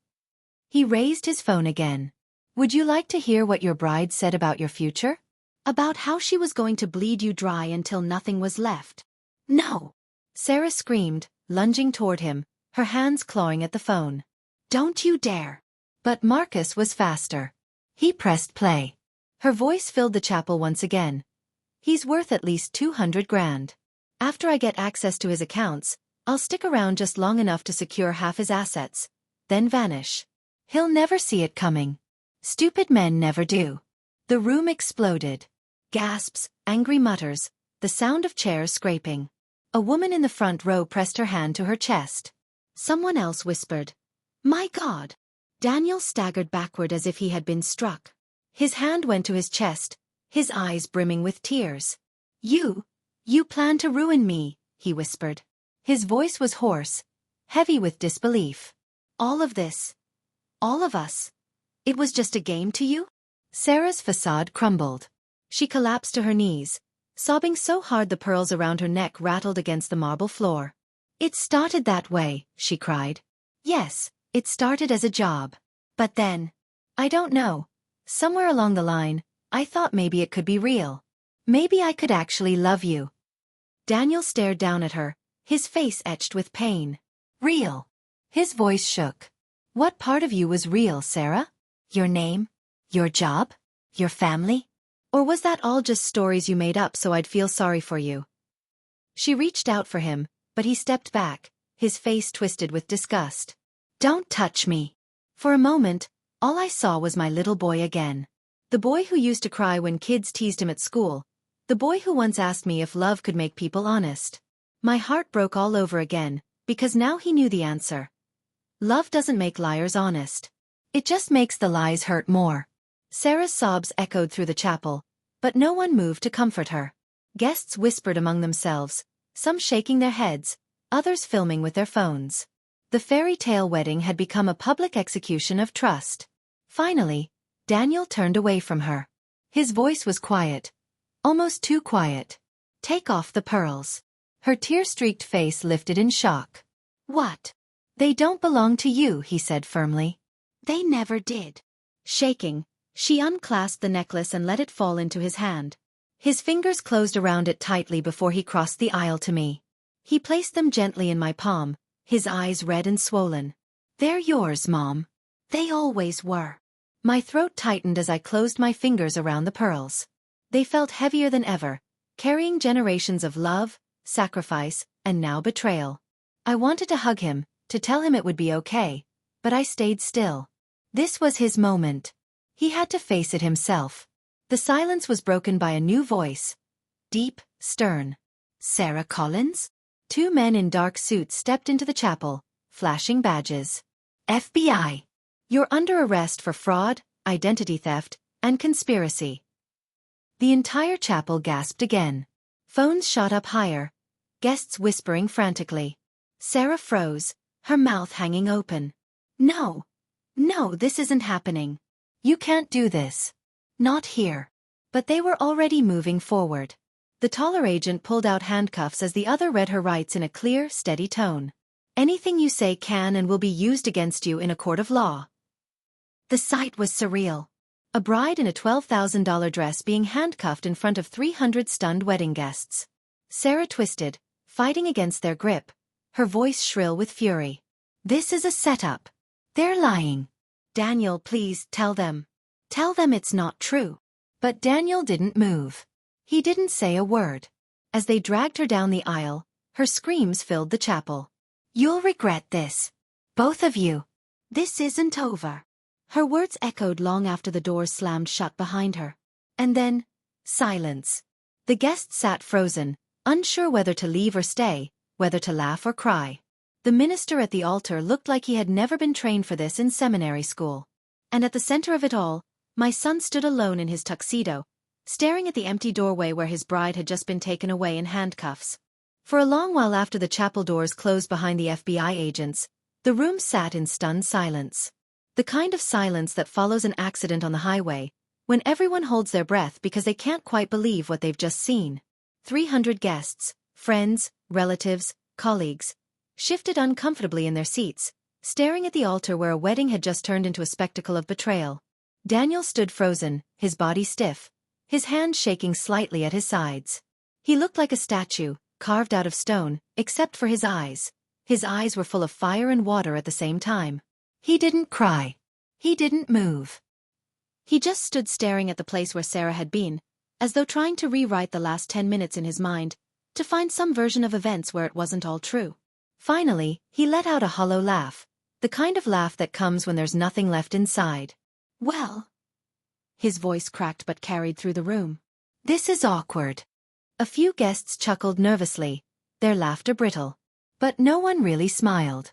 He raised his phone again. Would you like to hear what your bride said about your future? About how she was going to bleed you dry until nothing was left? No! Sarah screamed, lunging toward him, her hands clawing at the phone. Don't you dare! But Marcus was faster. He pressed play. Her voice filled the chapel once again. He's worth at least 200 grand. After I get access to his accounts, I'll stick around just long enough to secure half his assets, then vanish. He'll never see it coming. Stupid men never do. The room exploded. Gasps, angry mutters, the sound of chairs scraping. A woman in the front row pressed her hand to her chest. Someone else whispered. My God! Daniel staggered backward as if he had been struck. His hand went to his chest, his eyes brimming with tears. You plan to ruin me, he whispered. His voice was hoarse, heavy with disbelief. All of this? All of us? It was just a game to you? Sarah's facade crumbled. She collapsed to her knees, sobbing so hard the pearls around her neck rattled against the marble floor. It started that way, she cried. Yes, it started as a job. But then, I don't know, somewhere along the line, I thought maybe it could be real. Maybe I could actually love you. Daniel stared down at her, his face etched with pain. Real. His voice shook. What part of you was real, Sarah? Your name? Your job? Your family? Or was that all just stories you made up so I'd feel sorry for you? She reached out for him, but he stepped back, his face twisted with disgust. Don't touch me. For a moment, all I saw was my little boy again. The boy who used to cry when kids teased him at school. The boy who once asked me if love could make people honest. My heart broke all over again, because now he knew the answer. Love doesn't make liars honest. It just makes the lies hurt more. Sarah's sobs echoed through the chapel, but no one moved to comfort her. Guests whispered among themselves, some shaking their heads, others filming with their phones. The fairy tale wedding had become a public execution of trust. Finally, Daniel turned away from her. His voice was quiet, almost too quiet. Take off the pearls. Her tear-streaked face lifted in shock. What? They don't belong to you, he said firmly. They never did. Shaking, she unclasped the necklace and let it fall into his hand. His fingers closed around it tightly before he crossed the aisle to me. He placed them gently in my palm, his eyes red and swollen. They're yours, Mom. They always were. My throat tightened as I closed my fingers around the pearls. They felt heavier than ever, carrying generations of love, sacrifice, and now betrayal. I wanted to hug him, to tell him it would be okay, but I stayed still. This was his moment. He had to face it himself. The silence was broken by a new voice. Deep, stern. Sarah Collins? Two men in dark suits stepped into the chapel, flashing badges. FBI. You're under arrest for fraud, identity theft, and conspiracy. The entire chapel gasped again. Phones shot up higher, guests whispering frantically. Sarah froze, her mouth hanging open. No, this isn't happening. You can't do this. Not here. But they were already moving forward. The taller agent pulled out handcuffs as the other read her rights in a clear, steady tone. Anything you say can and will be used against you in a court of law. The sight was surreal. A bride in a $12,000 dress being handcuffed in front of 300 stunned wedding guests. Sarah twisted, fighting against their grip, her voice shrill with fury. This is a setup. They're lying. Daniel, please, tell them. Tell them it's not true. But Daniel didn't move. He didn't say a word. As they dragged her down the aisle, her screams filled the chapel. You'll regret this. Both of you. This isn't over. Her words echoed long after the doors slammed shut behind her. And then, silence. The guests sat frozen, unsure whether to leave or stay, whether to laugh or cry. The minister at the altar looked like he had never been trained for this in seminary school. And at the center of it all, my son stood alone in his tuxedo, staring at the empty doorway where his bride had just been taken away in handcuffs. For a long while after the chapel doors closed behind the FBI agents, the room sat in stunned silence. The kind of silence that follows an accident on the highway, when everyone holds their breath because they can't quite believe what they've just seen. 300 guests, friends, relatives, colleagues, shifted uncomfortably in their seats, staring at the altar where a wedding had just turned into a spectacle of betrayal. Daniel stood frozen, his body stiff, his hands shaking slightly at his sides. He looked like a statue, carved out of stone, except for his eyes. His eyes were full of fire and water at the same time. He didn't cry. He didn't move. He just stood staring at the place where Sarah had been, as though trying to rewrite the last 10 minutes in his mind, to find some version of events where it wasn't all true. Finally, he let out a hollow laugh, the kind of laugh that comes when there's nothing left inside. Well, his voice cracked but carried through the room. This is awkward. A few guests chuckled nervously, their laughter brittle. But no one really smiled.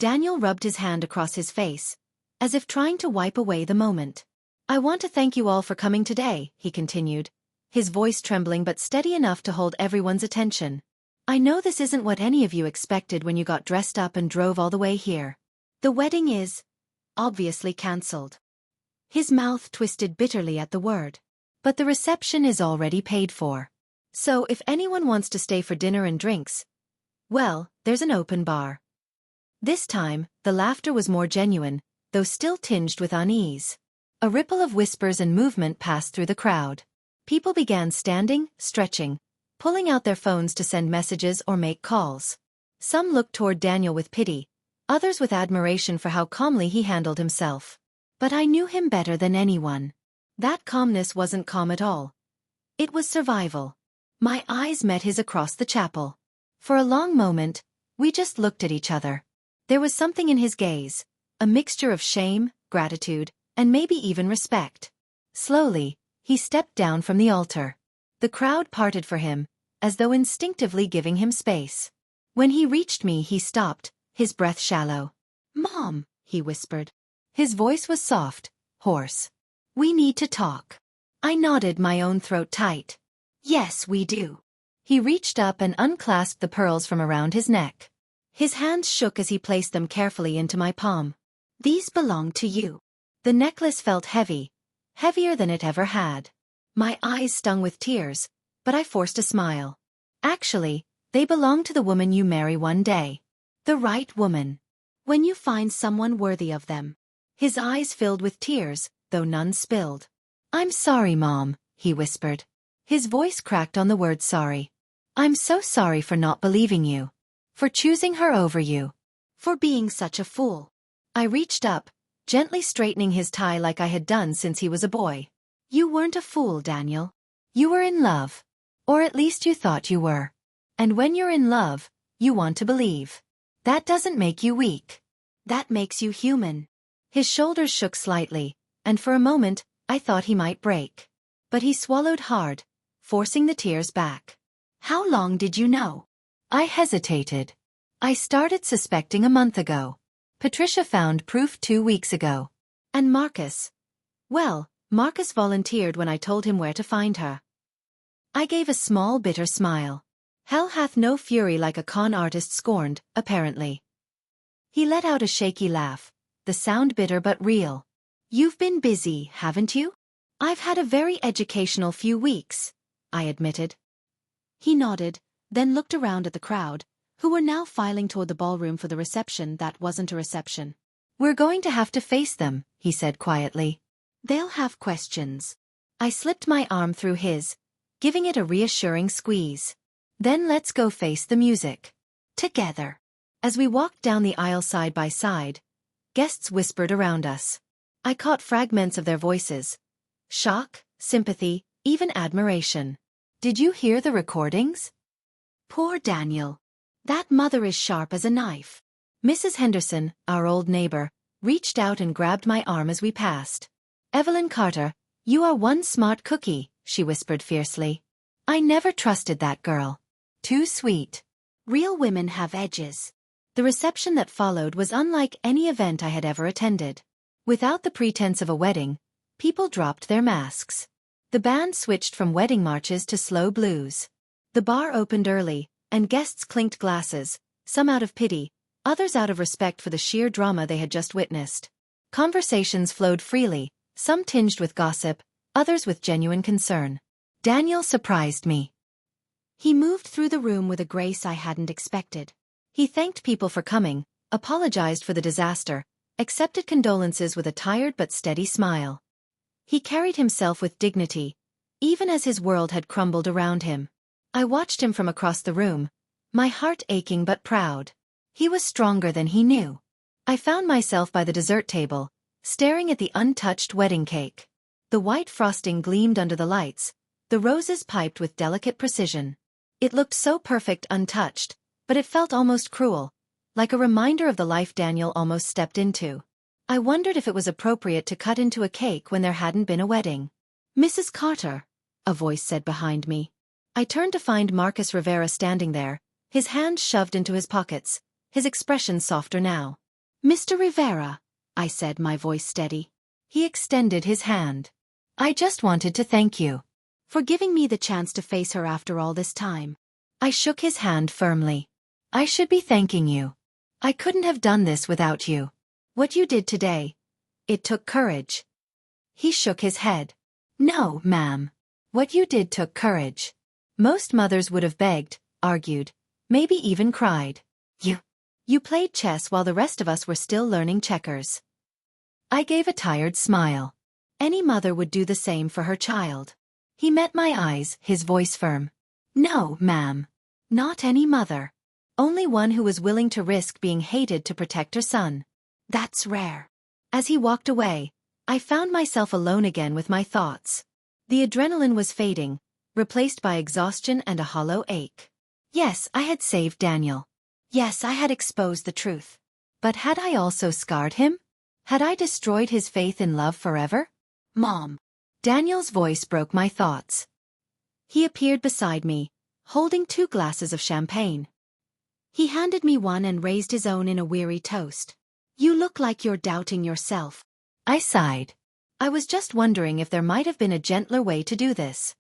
Daniel rubbed his hand across his face, as if trying to wipe away the moment. I want to thank you all for coming today, he continued, his voice trembling but steady enough to hold everyone's attention. I know this isn't what any of you expected when you got dressed up and drove all the way here. The wedding is obviously cancelled. His mouth twisted bitterly at the word. But the reception is already paid for. So if anyone wants to stay for dinner and drinks, well, there's an open bar. This time, the laughter was more genuine, though still tinged with unease. A ripple of whispers and movement passed through the crowd. People began standing, stretching, pulling out their phones to send messages or make calls. Some looked toward Daniel with pity, others with admiration for how calmly he handled himself. But I knew him better than anyone. That calmness wasn't calm at all. It was survival. My eyes met his across the chapel. For a long moment, we just looked at each other. There was something in his gaze, a mixture of shame, gratitude, and maybe even respect. Slowly, he stepped down from the altar. The crowd parted for him, as though instinctively giving him space. When he reached me, he stopped, his breath shallow. "Mom," he whispered. His voice was soft, hoarse. "We need to talk." I nodded, my own throat tight. "Yes, we do." He reached up and unclasped the pearls from around his neck. His hands shook as he placed them carefully into my palm. "These belong to you." The necklace felt heavy, heavier than it ever had. My eyes stung with tears, but I forced a smile. "Actually, they belong to the woman you marry one day. The right woman. When you find someone worthy of them." His eyes filled with tears, though none spilled. "I'm sorry, Mom," he whispered. His voice cracked on the word sorry. "I'm so sorry for not believing you. For choosing her over you. For being such a fool." I reached up, gently straightening his tie like I had done since he was a boy. "You weren't a fool, Daniel. You were in love. Or at least you thought you were. And when you're in love, you want to believe. That doesn't make you weak. That makes you human." His shoulders shook slightly, and for a moment, I thought he might break. But he swallowed hard, forcing the tears back. "How long did you know?" I hesitated. "I started suspecting a month ago. Patricia found proof 2 weeks ago. And Marcus? Well, Marcus volunteered when I told him where to find her." I gave a small bitter smile. Hell hath no fury like a con artist scorned, apparently. He let out a shaky laugh, the sound bitter but real. "You've been busy, haven't you?" "I've had a very educational few weeks," I admitted. He nodded, then looked around at the crowd, who were now filing toward the ballroom for the reception that wasn't a reception. "We're going to have to face them," he said quietly. "They'll have questions." I slipped my arm through his, giving it a reassuring squeeze. "Then let's go face the music. Together." As we walked down the aisle side by side, guests whispered around us. I caught fragments of their voices. Shock, sympathy, even admiration. "Did you hear the recordings? Poor Daniel. That mother is sharp as a knife." Mrs. Henderson, our old neighbor, reached out and grabbed my arm as we passed. "Evelyn Carter, you are one smart cookie," she whispered fiercely. "I never trusted that girl. Too sweet." Real women have edges. The reception that followed was unlike any event I had ever attended. Without the pretense of a wedding, people dropped their masks. The band switched from wedding marches to slow blues. The bar opened early, and guests clinked glasses, some out of pity, others out of respect for the sheer drama they had just witnessed. Conversations flowed freely, some tinged with gossip, others with genuine concern. Daniel surprised me. He moved through the room with a grace I hadn't expected. He thanked people for coming, apologized for the disaster, accepted condolences with a tired but steady smile. He carried himself with dignity, even as his world had crumbled around him. I watched him from across the room, my heart aching but proud. He was stronger than he knew. I found myself by the dessert table, staring at the untouched wedding cake. The white frosting gleamed under the lights, the roses piped with delicate precision. It looked so perfect untouched, but it felt almost cruel, like a reminder of the life Daniel almost stepped into. I wondered if it was appropriate to cut into a cake when there hadn't been a wedding. "Mrs. Carter," a voice said behind me. I turned to find Marcus Rivera standing there, his hands shoved into his pockets, his expression softer now. Mr. Rivera, I said, my voice steady. He extended his hand. I just wanted to thank you for giving me the chance to face her after all this time. I shook his hand firmly. I should be thanking you. I couldn't have done this without you. What you did today, it took courage. He shook his head. No, ma'am. What you did took courage. Most mothers would have begged, argued, maybe even cried. You played chess while the rest of us were still learning checkers. I gave a tired smile. Any mother would do the same for her child. He met my eyes, his voice firm. No, ma'am. Not any mother. Only one who was willing to risk being hated to protect her son. That's rare. As he walked away, I found myself alone again with my thoughts. The adrenaline was fading, replaced by exhaustion and a hollow ache. Yes, I had saved Daniel. Yes, I had exposed the truth. But had I also scarred him? Had I destroyed his faith in love forever? Mom. Daniel's voice broke my thoughts. He appeared beside me, holding 2 glasses of champagne. He handed me one and raised his own in a weary toast. You look like you're doubting yourself. I sighed. I was just wondering if there might have been a gentler way to do this.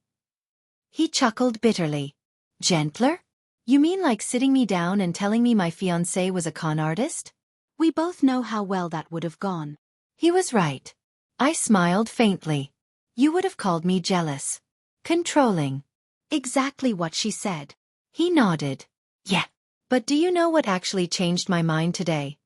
He chuckled bitterly. Gentler? You mean like sitting me down and telling me my fiancé was a con artist? We both know how well that would have gone. He was right. I smiled faintly. You would have called me jealous. Controlling. Exactly what she said. He nodded. Yeah. But do you know what actually changed my mind today?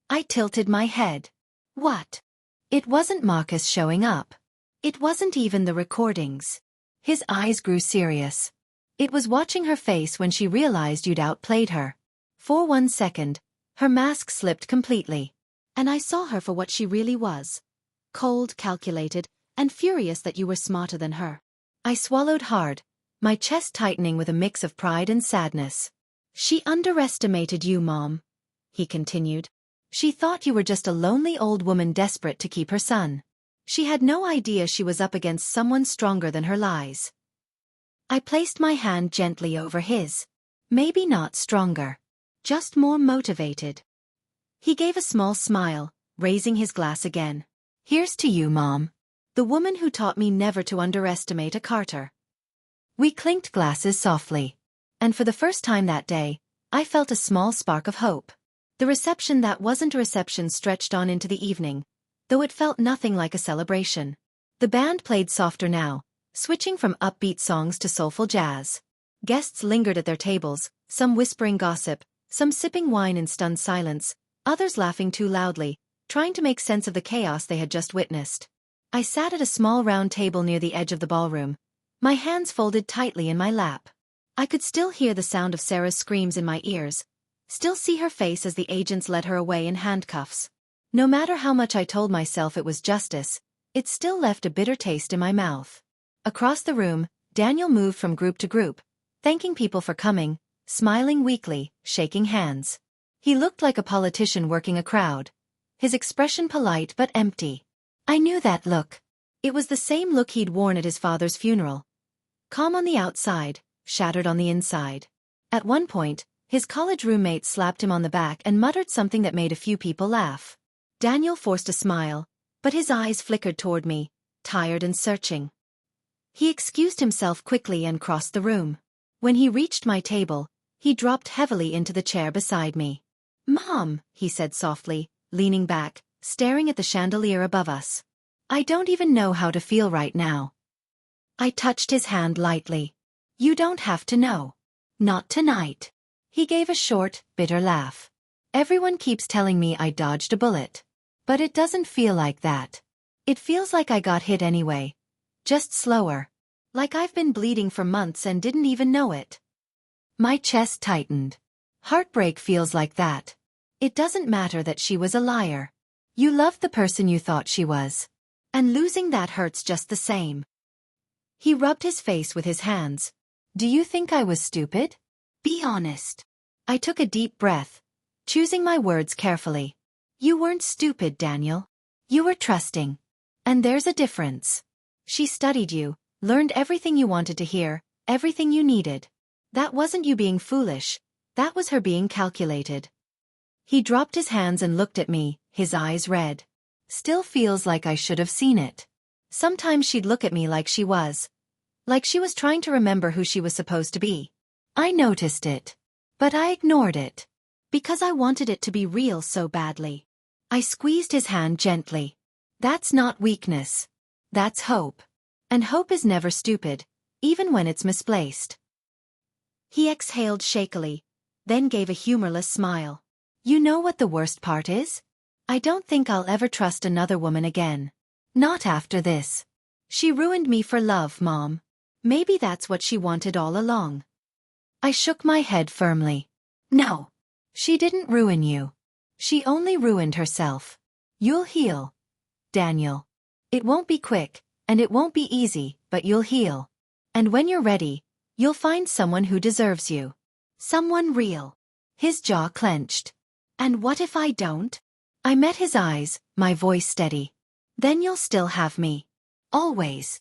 I tilted my head. What? It wasn't Marcus showing up. It wasn't even the recordings. His eyes grew serious. It was watching her face when she realized you'd outplayed her. For 1 second, her mask slipped completely. And I saw her for what she really was. Cold, calculated, and furious that you were smarter than her. I swallowed hard, my chest tightening with a mix of pride and sadness. She underestimated you, Mom, he continued. She thought you were just a lonely old woman desperate to keep her son. She had no idea she was up against someone stronger than her lies. I placed my hand gently over his. Maybe not stronger. Just more motivated. He gave a small smile, raising his glass again. Here's to you, Mom. The woman who taught me never to underestimate a Carter. We clinked glasses softly. And for the first time that day, I felt a small spark of hope. The reception that wasn't a reception stretched on into the evening, though it felt nothing like a celebration. The band played softer now, switching from upbeat songs to soulful jazz. Guests lingered at their tables, some whispering gossip, some sipping wine in stunned silence, others laughing too loudly, trying to make sense of the chaos they had just witnessed. I sat at a small round table near the edge of the ballroom, my hands folded tightly in my lap. I could still hear the sound of Sarah's screams in my ears, still see her face as the agents led her away in handcuffs. No matter how much I told myself it was justice, it still left a bitter taste in my mouth. Across the room, Daniel moved from group to group, thanking people for coming, smiling weakly, shaking hands. He looked like a politician working a crowd. His expression polite but empty. I knew that look. It was the same look he'd worn at his father's funeral. Calm on the outside, shattered on the inside. At one point, his college roommate slapped him on the back and muttered something that made a few people laugh. Daniel forced a smile, but his eyes flickered toward me, tired and searching. He excused himself quickly and crossed the room. When he reached my table, he dropped heavily into the chair beside me. Mom, he said softly, leaning back, staring at the chandelier above us. I don't even know how to feel right now. I touched his hand lightly. You don't have to know. Not tonight. He gave a short, bitter laugh. Everyone keeps telling me I dodged a bullet. But it doesn't feel like that. It feels like I got hit anyway. Just slower. Like I've been bleeding for months and didn't even know it. My chest tightened. Heartbreak feels like that. It doesn't matter that she was a liar. You loved the person you thought she was. And losing that hurts just the same. He rubbed his face with his hands. Do you think I was stupid? Be honest. I took a deep breath, choosing my words carefully. You weren't stupid, Daniel. You were trusting. And there's a difference. She studied you, learned everything you wanted to hear, everything you needed. That wasn't you being foolish. That was her being calculated. He dropped his hands and looked at me, his eyes red. Still feels like I should have seen it. Sometimes she'd look at me like she was trying to remember who she was supposed to be. I noticed it. But I ignored it. Because I wanted it to be real so badly. I squeezed his hand gently. That's not weakness. That's hope. And hope is never stupid, even when it's misplaced. He exhaled shakily, then gave a humorless smile. You know what the worst part is? I don't think I'll ever trust another woman again. Not after this. She ruined me for love, Mom. Maybe that's what she wanted all along. I shook my head firmly. No. She didn't ruin you. She only ruined herself. You'll heal, Daniel. It won't be quick, and it won't be easy, but you'll heal. And when you're ready, you'll find someone who deserves you. Someone real. His jaw clenched. And what if I don't? I met his eyes, my voice steady. Then you'll still have me. Always.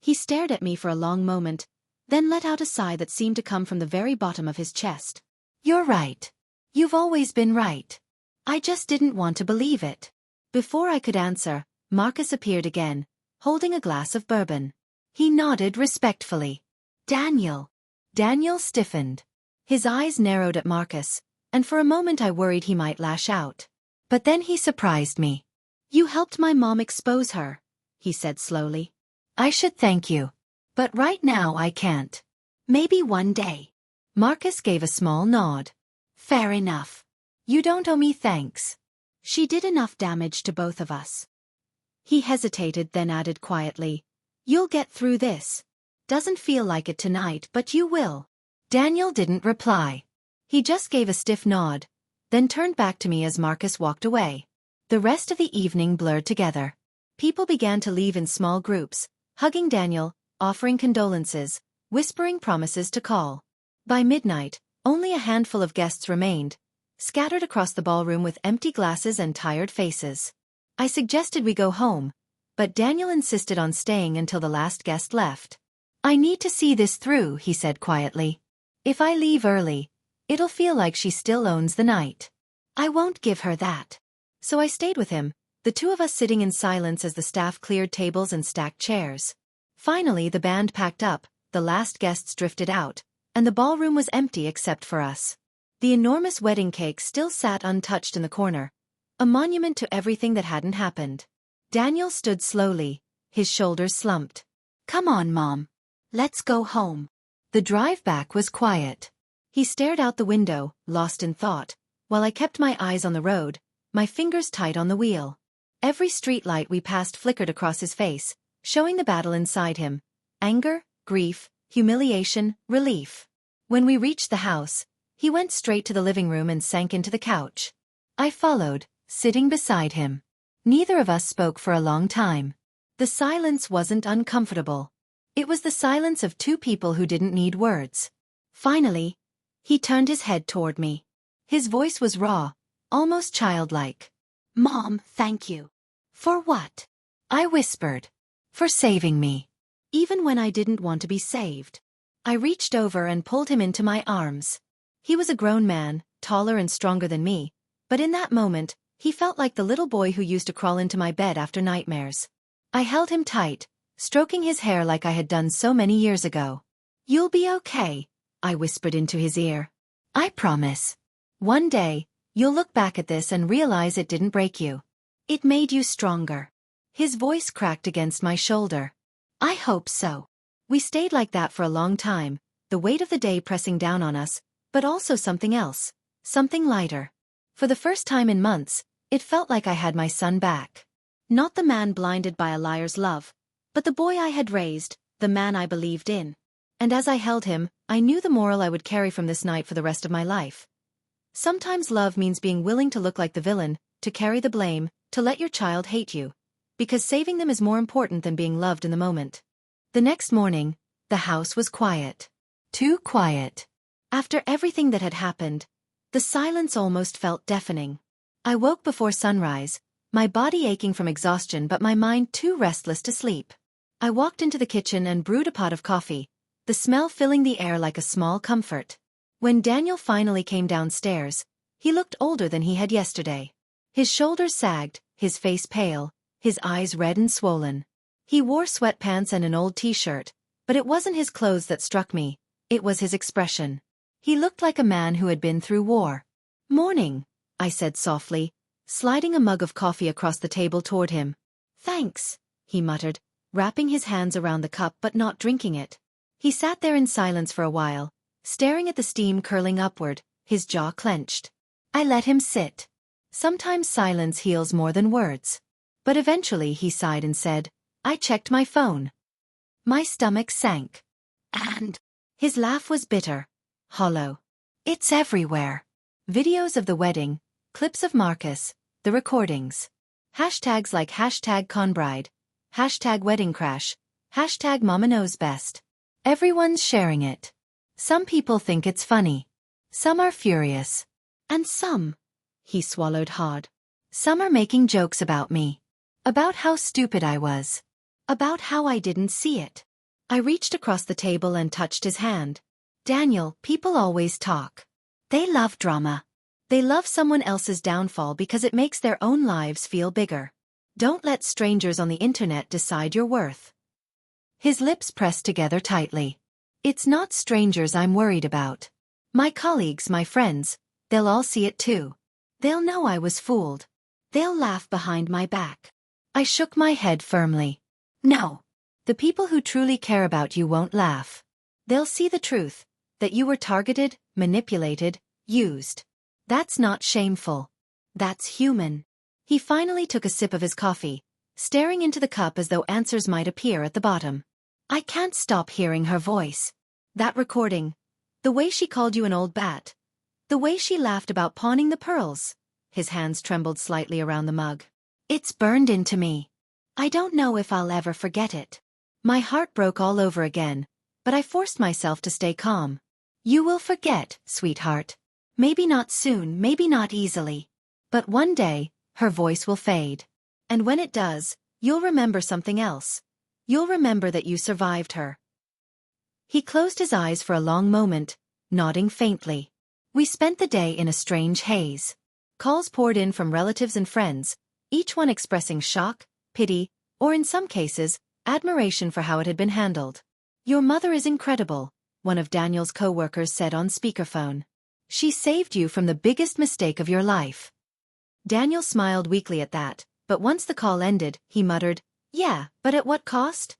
He stared at me for a long moment, then let out a sigh that seemed to come from the very bottom of his chest. You're right. You've always been right. I just didn't want to believe it. Before I could answer, Marcus appeared again, holding a glass of bourbon. He nodded respectfully. Daniel. Daniel stiffened. His eyes narrowed at Marcus, and for a moment I worried he might lash out. But then he surprised me. You helped my mom expose her, he said slowly. I should thank you. But right now I can't. Maybe one day. Marcus gave a small nod. Fair enough. You don't owe me thanks. She did enough damage to both of us. He hesitated, then added quietly, You'll get through this. Doesn't feel like it tonight, but you will. Daniel didn't reply. He just gave a stiff nod, then turned back to me as Marcus walked away. The rest of the evening blurred together. People began to leave in small groups, hugging Daniel, offering condolences, whispering promises to call. By midnight, only a handful of guests remained, scattered across the ballroom with empty glasses and tired faces. I suggested we go home, but Daniel insisted on staying until the last guest left. I need to see this through, he said quietly. If I leave early, it'll feel like she still owns the night. I won't give her that. So I stayed with him, the two of us sitting in silence as the staff cleared tables and stacked chairs. Finally the band packed up, the last guests drifted out, and the ballroom was empty except for us. The enormous wedding cake still sat untouched in the corner, a monument to everything that hadn't happened. Daniel stood slowly, his shoulders slumped. Come on, Mom. Let's go home. The drive back was quiet. He stared out the window, lost in thought, while I kept my eyes on the road, my fingers tight on the wheel. Every streetlight we passed flickered across his face, showing the battle inside him. Anger, grief, humiliation, relief. When we reached the house, he went straight to the living room and sank into the couch. I followed, sitting beside him. Neither of us spoke for a long time. The silence wasn't uncomfortable. It was the silence of two people who didn't need words. Finally, he turned his head toward me. His voice was raw, almost childlike. Mom, thank you. For what? I whispered. For saving me. Even when I didn't want to be saved. I reached over and pulled him into my arms. He was a grown man, taller and stronger than me, but in that moment, he felt like the little boy who used to crawl into my bed after nightmares. I held him tight, stroking his hair like I had done so many years ago. You'll be okay, I whispered into his ear. I promise. One day, you'll look back at this and realize it didn't break you. It made you stronger. His voice cracked against my shoulder. I hope so. We stayed like that for a long time, the weight of the day pressing down on us, but also something else, something lighter. For the first time in months, it felt like I had my son back. Not the man blinded by a liar's love, but the boy I had raised, the man I believed in. And as I held him, I knew the moral I would carry from this night for the rest of my life. Sometimes love means being willing to look like the villain, to carry the blame, to let your child hate you. Because saving them is more important than being loved in the moment. The next morning, the house was quiet. Too quiet. After everything that had happened, the silence almost felt deafening. I woke before sunrise, my body aching from exhaustion but my mind too restless to sleep. I walked into the kitchen and brewed a pot of coffee, the smell filling the air like a small comfort. When Daniel finally came downstairs, He looked older than he had yesterday. His shoulders sagged, his face pale, his eyes red and swollen. He wore sweatpants and an old t-shirt, but it wasn't his clothes that struck me, it was his expression. He looked like a man who had been through war. "Morning," I said softly, sliding a mug of coffee across the table toward him. "Thanks," he muttered, wrapping his hands around the cup but not drinking it. He sat there in silence for a while, staring at the steam curling upward, his jaw clenched. I let him sit. Sometimes silence heals more than words. But eventually he sighed and said, "I checked my phone." My stomach sank. And his laugh was bitter, hollow. "It's everywhere. Videos of the wedding, clips of Marcus, the recordings. Hashtags like #conbride, #weddingcrash, #mama knows best. Everyone's sharing it. Some people think it's funny. Some are furious. And some," he swallowed hard, "some are making jokes about me. About how stupid I was. About how I didn't see it." I reached across the table and touched his hand. "Daniel, people always talk. They love drama. They love someone else's downfall because it makes their own lives feel bigger. Don't let strangers on the internet decide your worth." His lips pressed together tightly. "It's not strangers I'm worried about. My colleagues, my friends, they'll all see it too. They'll know I was fooled. They'll laugh behind my back." I shook my head firmly. "No. The people who truly care about you won't laugh. They'll see the truth, that you were targeted, manipulated, used. That's not shameful. That's human." He finally took a sip of his coffee, staring into the cup as though answers might appear at the bottom. "I can't stop hearing her voice. That recording. The way she called you an old bat. The way she laughed about pawning the pearls." His hands trembled slightly around the mug. "It's burned into me. I don't know if I'll ever forget it." My heart broke all over again, but I forced myself to stay calm. "You will forget, sweetheart. Maybe not soon, maybe not easily. But one day, her voice will fade. And when it does, you'll remember something else. You'll remember that you survived her." He closed his eyes for a long moment, nodding faintly. We spent the day in a strange haze. Calls poured in from relatives and friends, each one expressing shock, pity, or in some cases, admiration for how it had been handled. "Your mother is incredible," one of Daniel's co-workers said on speakerphone. "She saved you from the biggest mistake of your life." Daniel smiled weakly at that, but once the call ended, he muttered, "Yeah, but at what cost?"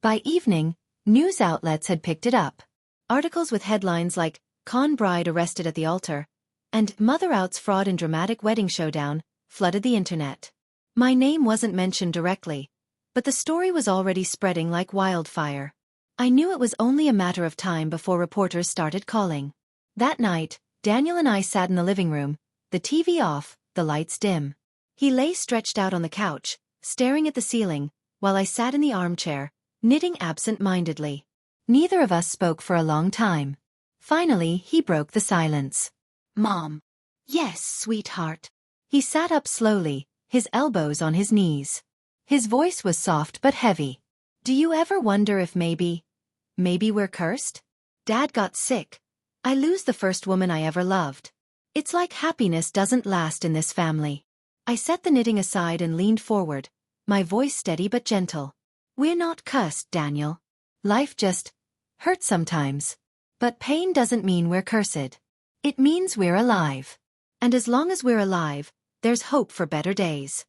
By evening, news outlets had picked it up. Articles with headlines like, "Con Bride Arrested at the Altar," and "Mother Outs Fraud in Dramatic Wedding Showdown," flooded the internet. My name wasn't mentioned directly, but the story was already spreading like wildfire. I knew it was only a matter of time before reporters started calling. That night, Daniel and I sat in the living room, the TV off, the lights dim. He lay stretched out on the couch, staring at the ceiling, while I sat in the armchair, knitting absent-mindedly. Neither of us spoke for a long time. Finally, he broke the silence. "Mom." "Yes, sweetheart." He sat up slowly, his elbows on his knees. His voice was soft but heavy. "Do you ever wonder if maybe we're cursed? Dad got sick. I lose the first woman I ever loved. It's like happiness doesn't last in this family." I set the knitting aside and leaned forward, my voice steady but gentle. "We're not cursed, Daniel. Life just hurts sometimes. But pain doesn't mean we're cursed. It means we're alive. And as long as we're alive, there's hope for better days."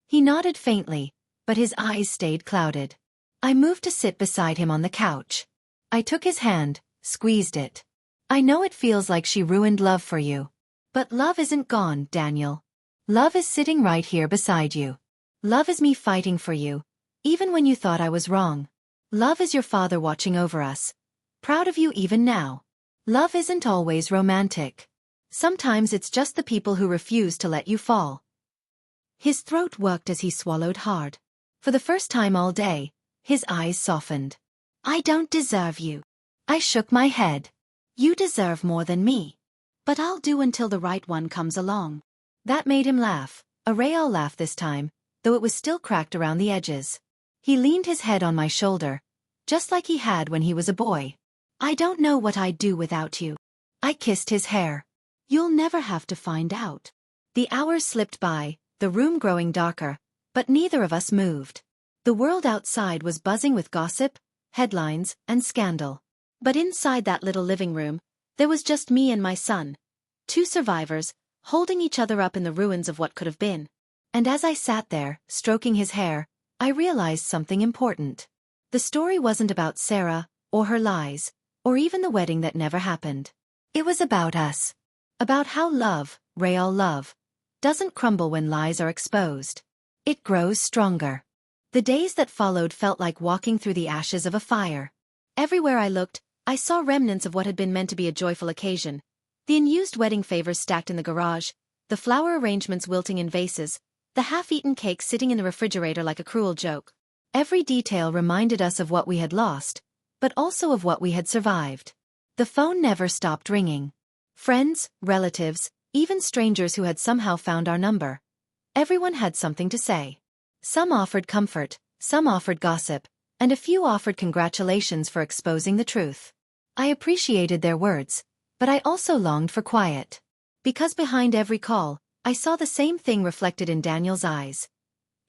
He nodded faintly, but his eyes stayed clouded. I moved to sit beside him on the couch. I took his hand, squeezed it. "I know it feels like she ruined love for you. But love isn't gone, Daniel. Love is sitting right here beside you. Love is me fighting for you, even when you thought I was wrong. Love is your father watching over us, proud of you even now. Love isn't always romantic. Sometimes it's just the people who refuse to let you fall." His throat worked as he swallowed hard. For the first time all day, his eyes softened. "I don't deserve you." I shook my head. "You deserve more than me. But I'll do until the right one comes along." That made him laugh, a real laugh this time, though it was still cracked around the edges. He leaned his head on my shoulder, just like he had when he was a boy. "I don't know what I'd do without you." I kissed his hair. You'll never have to find out. The hours slipped by, the room growing darker, but neither of us moved. The world outside was buzzing with gossip, headlines, and scandal. But inside that little living room, there was just me and my son, two survivors, holding each other up in the ruins of what could have been. And as I sat there, stroking his hair, I realized something important. The story wasn't about Sarah, or her lies, or even the wedding that never happened. It was about us. About how love, real love, doesn't crumble when lies are exposed. It grows stronger. The days that followed felt like walking through the ashes of a fire. Everywhere I looked, I saw remnants of what had been meant to be a joyful occasion. The unused wedding favors stacked in the garage, the flower arrangements wilting in vases, the half-eaten cake sitting in the refrigerator like a cruel joke. Every detail reminded us of what we had lost, but also of what we had survived. The phone never stopped ringing. Friends, relatives, even strangers who had somehow found our number. Everyone had something to say. Some offered comfort, some offered gossip, and a few offered congratulations for exposing the truth. I appreciated their words, but I also longed for quiet. Because behind every call, I saw the same thing reflected in Daniel's eyes.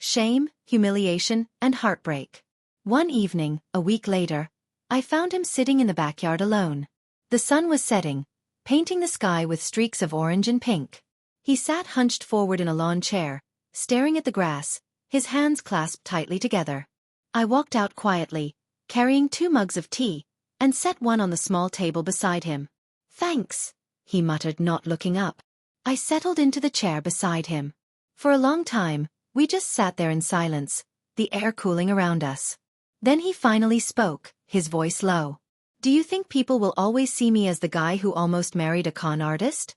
Shame, humiliation, and heartbreak. One evening, a week later, I found him sitting in the backyard alone. The sun was setting, painting the sky with streaks of orange and pink. He sat hunched forward in a lawn chair, staring at the grass, his hands clasped tightly together. I walked out quietly, carrying 2 mugs of tea, and set one on the small table beside him. "Thanks," he muttered, not looking up. I settled into the chair beside him. For a long time, we just sat there in silence, the air cooling around us. Then he finally spoke, his voice low. "Do you think people will always see me as the guy who almost married a con artist?"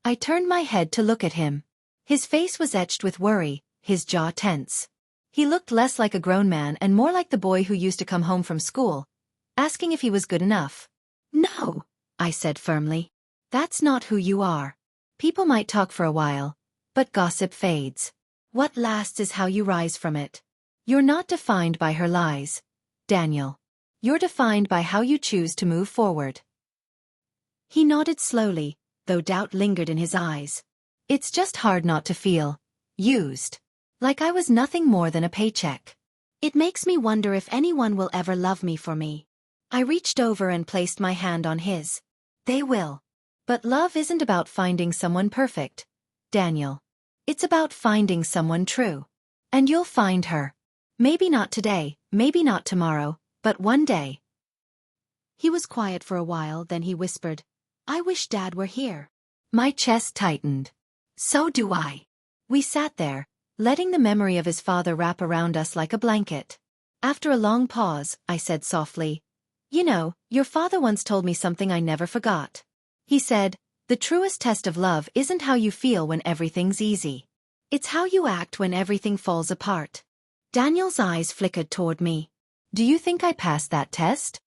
I turned my head to look at him. His face was etched with worry, his jaw tense. He looked less like a grown man and more like the boy who used to come home from school, asking if he was good enough. "No," I said firmly. "That's not who you are. People might talk for a while, but gossip fades. What lasts is how you rise from it. You're not defined by her lies, Daniel. You're defined by how you choose to move forward." He nodded slowly, though doubt lingered in his eyes. It's just hard not to feel used. Like I was nothing more than a paycheck. It makes me wonder if anyone will ever love me for me. I reached over and placed my hand on his. They will. But love isn't about finding someone perfect, Daniel. It's about finding someone true. And you'll find her. Maybe not today, maybe not tomorrow, but one day. He was quiet for a while, then he whispered, "I wish Dad were here." My chest tightened. So do I. We sat there, letting the memory of his father wrap around us like a blanket. After a long pause, I said softly, "You know, your father once told me something I never forgot. He said, the truest test of love isn't how you feel when everything's easy. It's how you act when everything falls apart." Daniel's eyes flickered toward me. "Do you think I passed that test?"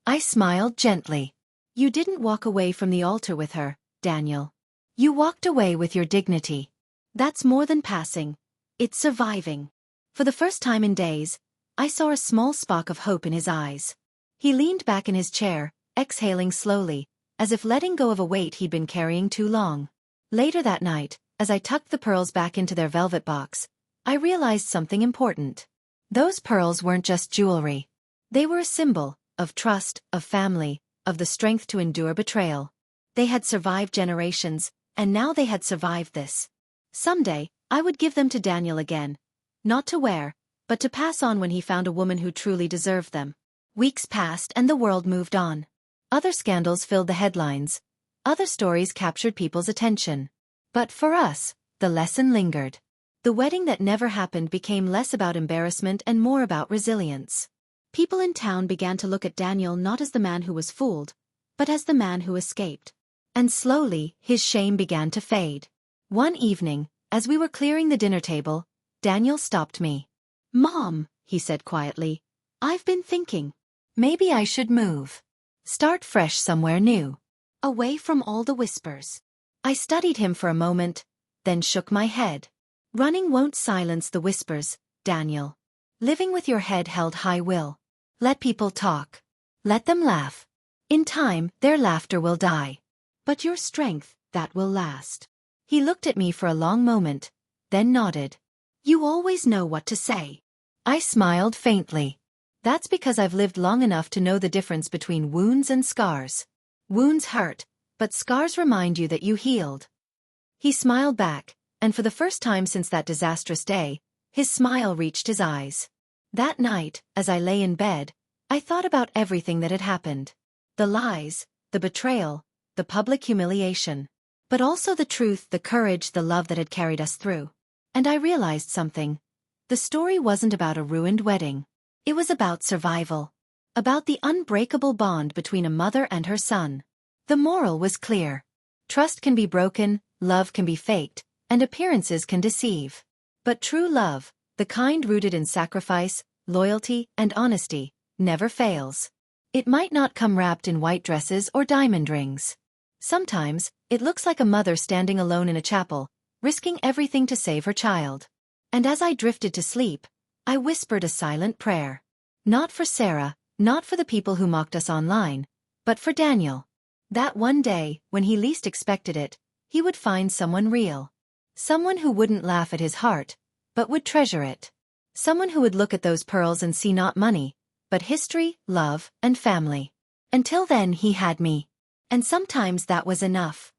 I smiled gently. "You didn't walk away from the altar with her, Daniel. You walked away with your dignity. That's more than passing. It's surviving." For the first time in days, I saw a small spark of hope in his eyes. He leaned back in his chair, exhaling slowly, as if letting go of a weight he'd been carrying too long. Later that night, as I tucked the pearls back into their velvet box, I realized something important. Those pearls weren't just jewelry. They were a symbol of trust, of family, of the strength to endure betrayal. They had survived generations, and now they had survived this. Someday, I would give them to Daniel again. Not to wear, but to pass on when he found a woman who truly deserved them. Weeks passed and the world moved on. Other scandals filled the headlines. Other stories captured people's attention. But for us, the lesson lingered. The wedding that never happened became less about embarrassment and more about resilience. People in town began to look at Daniel not as the man who was fooled, but as the man who escaped. And slowly, his shame began to fade. One evening, as we were clearing the dinner table, Daniel stopped me. "Mom," he said quietly, "I've been thinking. Maybe I should move. Start fresh somewhere new. Away from all the whispers." I studied him for a moment, then shook my head. Running won't silence the whispers, Daniel. Living with your head held high will. Let people talk. Let them laugh. In time, their laughter will die. But your strength, that will last. He looked at me for a long moment, then nodded. You always know what to say. I smiled faintly. That's because I've lived long enough to know the difference between wounds and scars. Wounds hurt, but scars remind you that you healed. He smiled back, and for the first time since that disastrous day, his smile reached his eyes. That night, as I lay in bed, I thought about everything that had happened. The lies, the betrayal, the public humiliation. But also the truth, the courage, the love that had carried us through. And I realized something. The story wasn't about a ruined wedding. It was about survival. About the unbreakable bond between a mother and her son. The moral was clear. Trust can be broken, love can be faked, and appearances can deceive. But true love, the kind rooted in sacrifice, loyalty, and honesty, never fails. It might not come wrapped in white dresses or diamond rings. Sometimes, it looks like a mother standing alone in a chapel, risking everything to save her child. And as I drifted to sleep, I whispered a silent prayer. Not for Sarah, not for the people who mocked us online, but for Daniel. That one day, when he least expected it, he would find someone real. Someone who wouldn't laugh at his heart, but would treasure it. Someone who would look at those pearls and see not money, but history, love, and family. Until then he had me. And sometimes that was enough.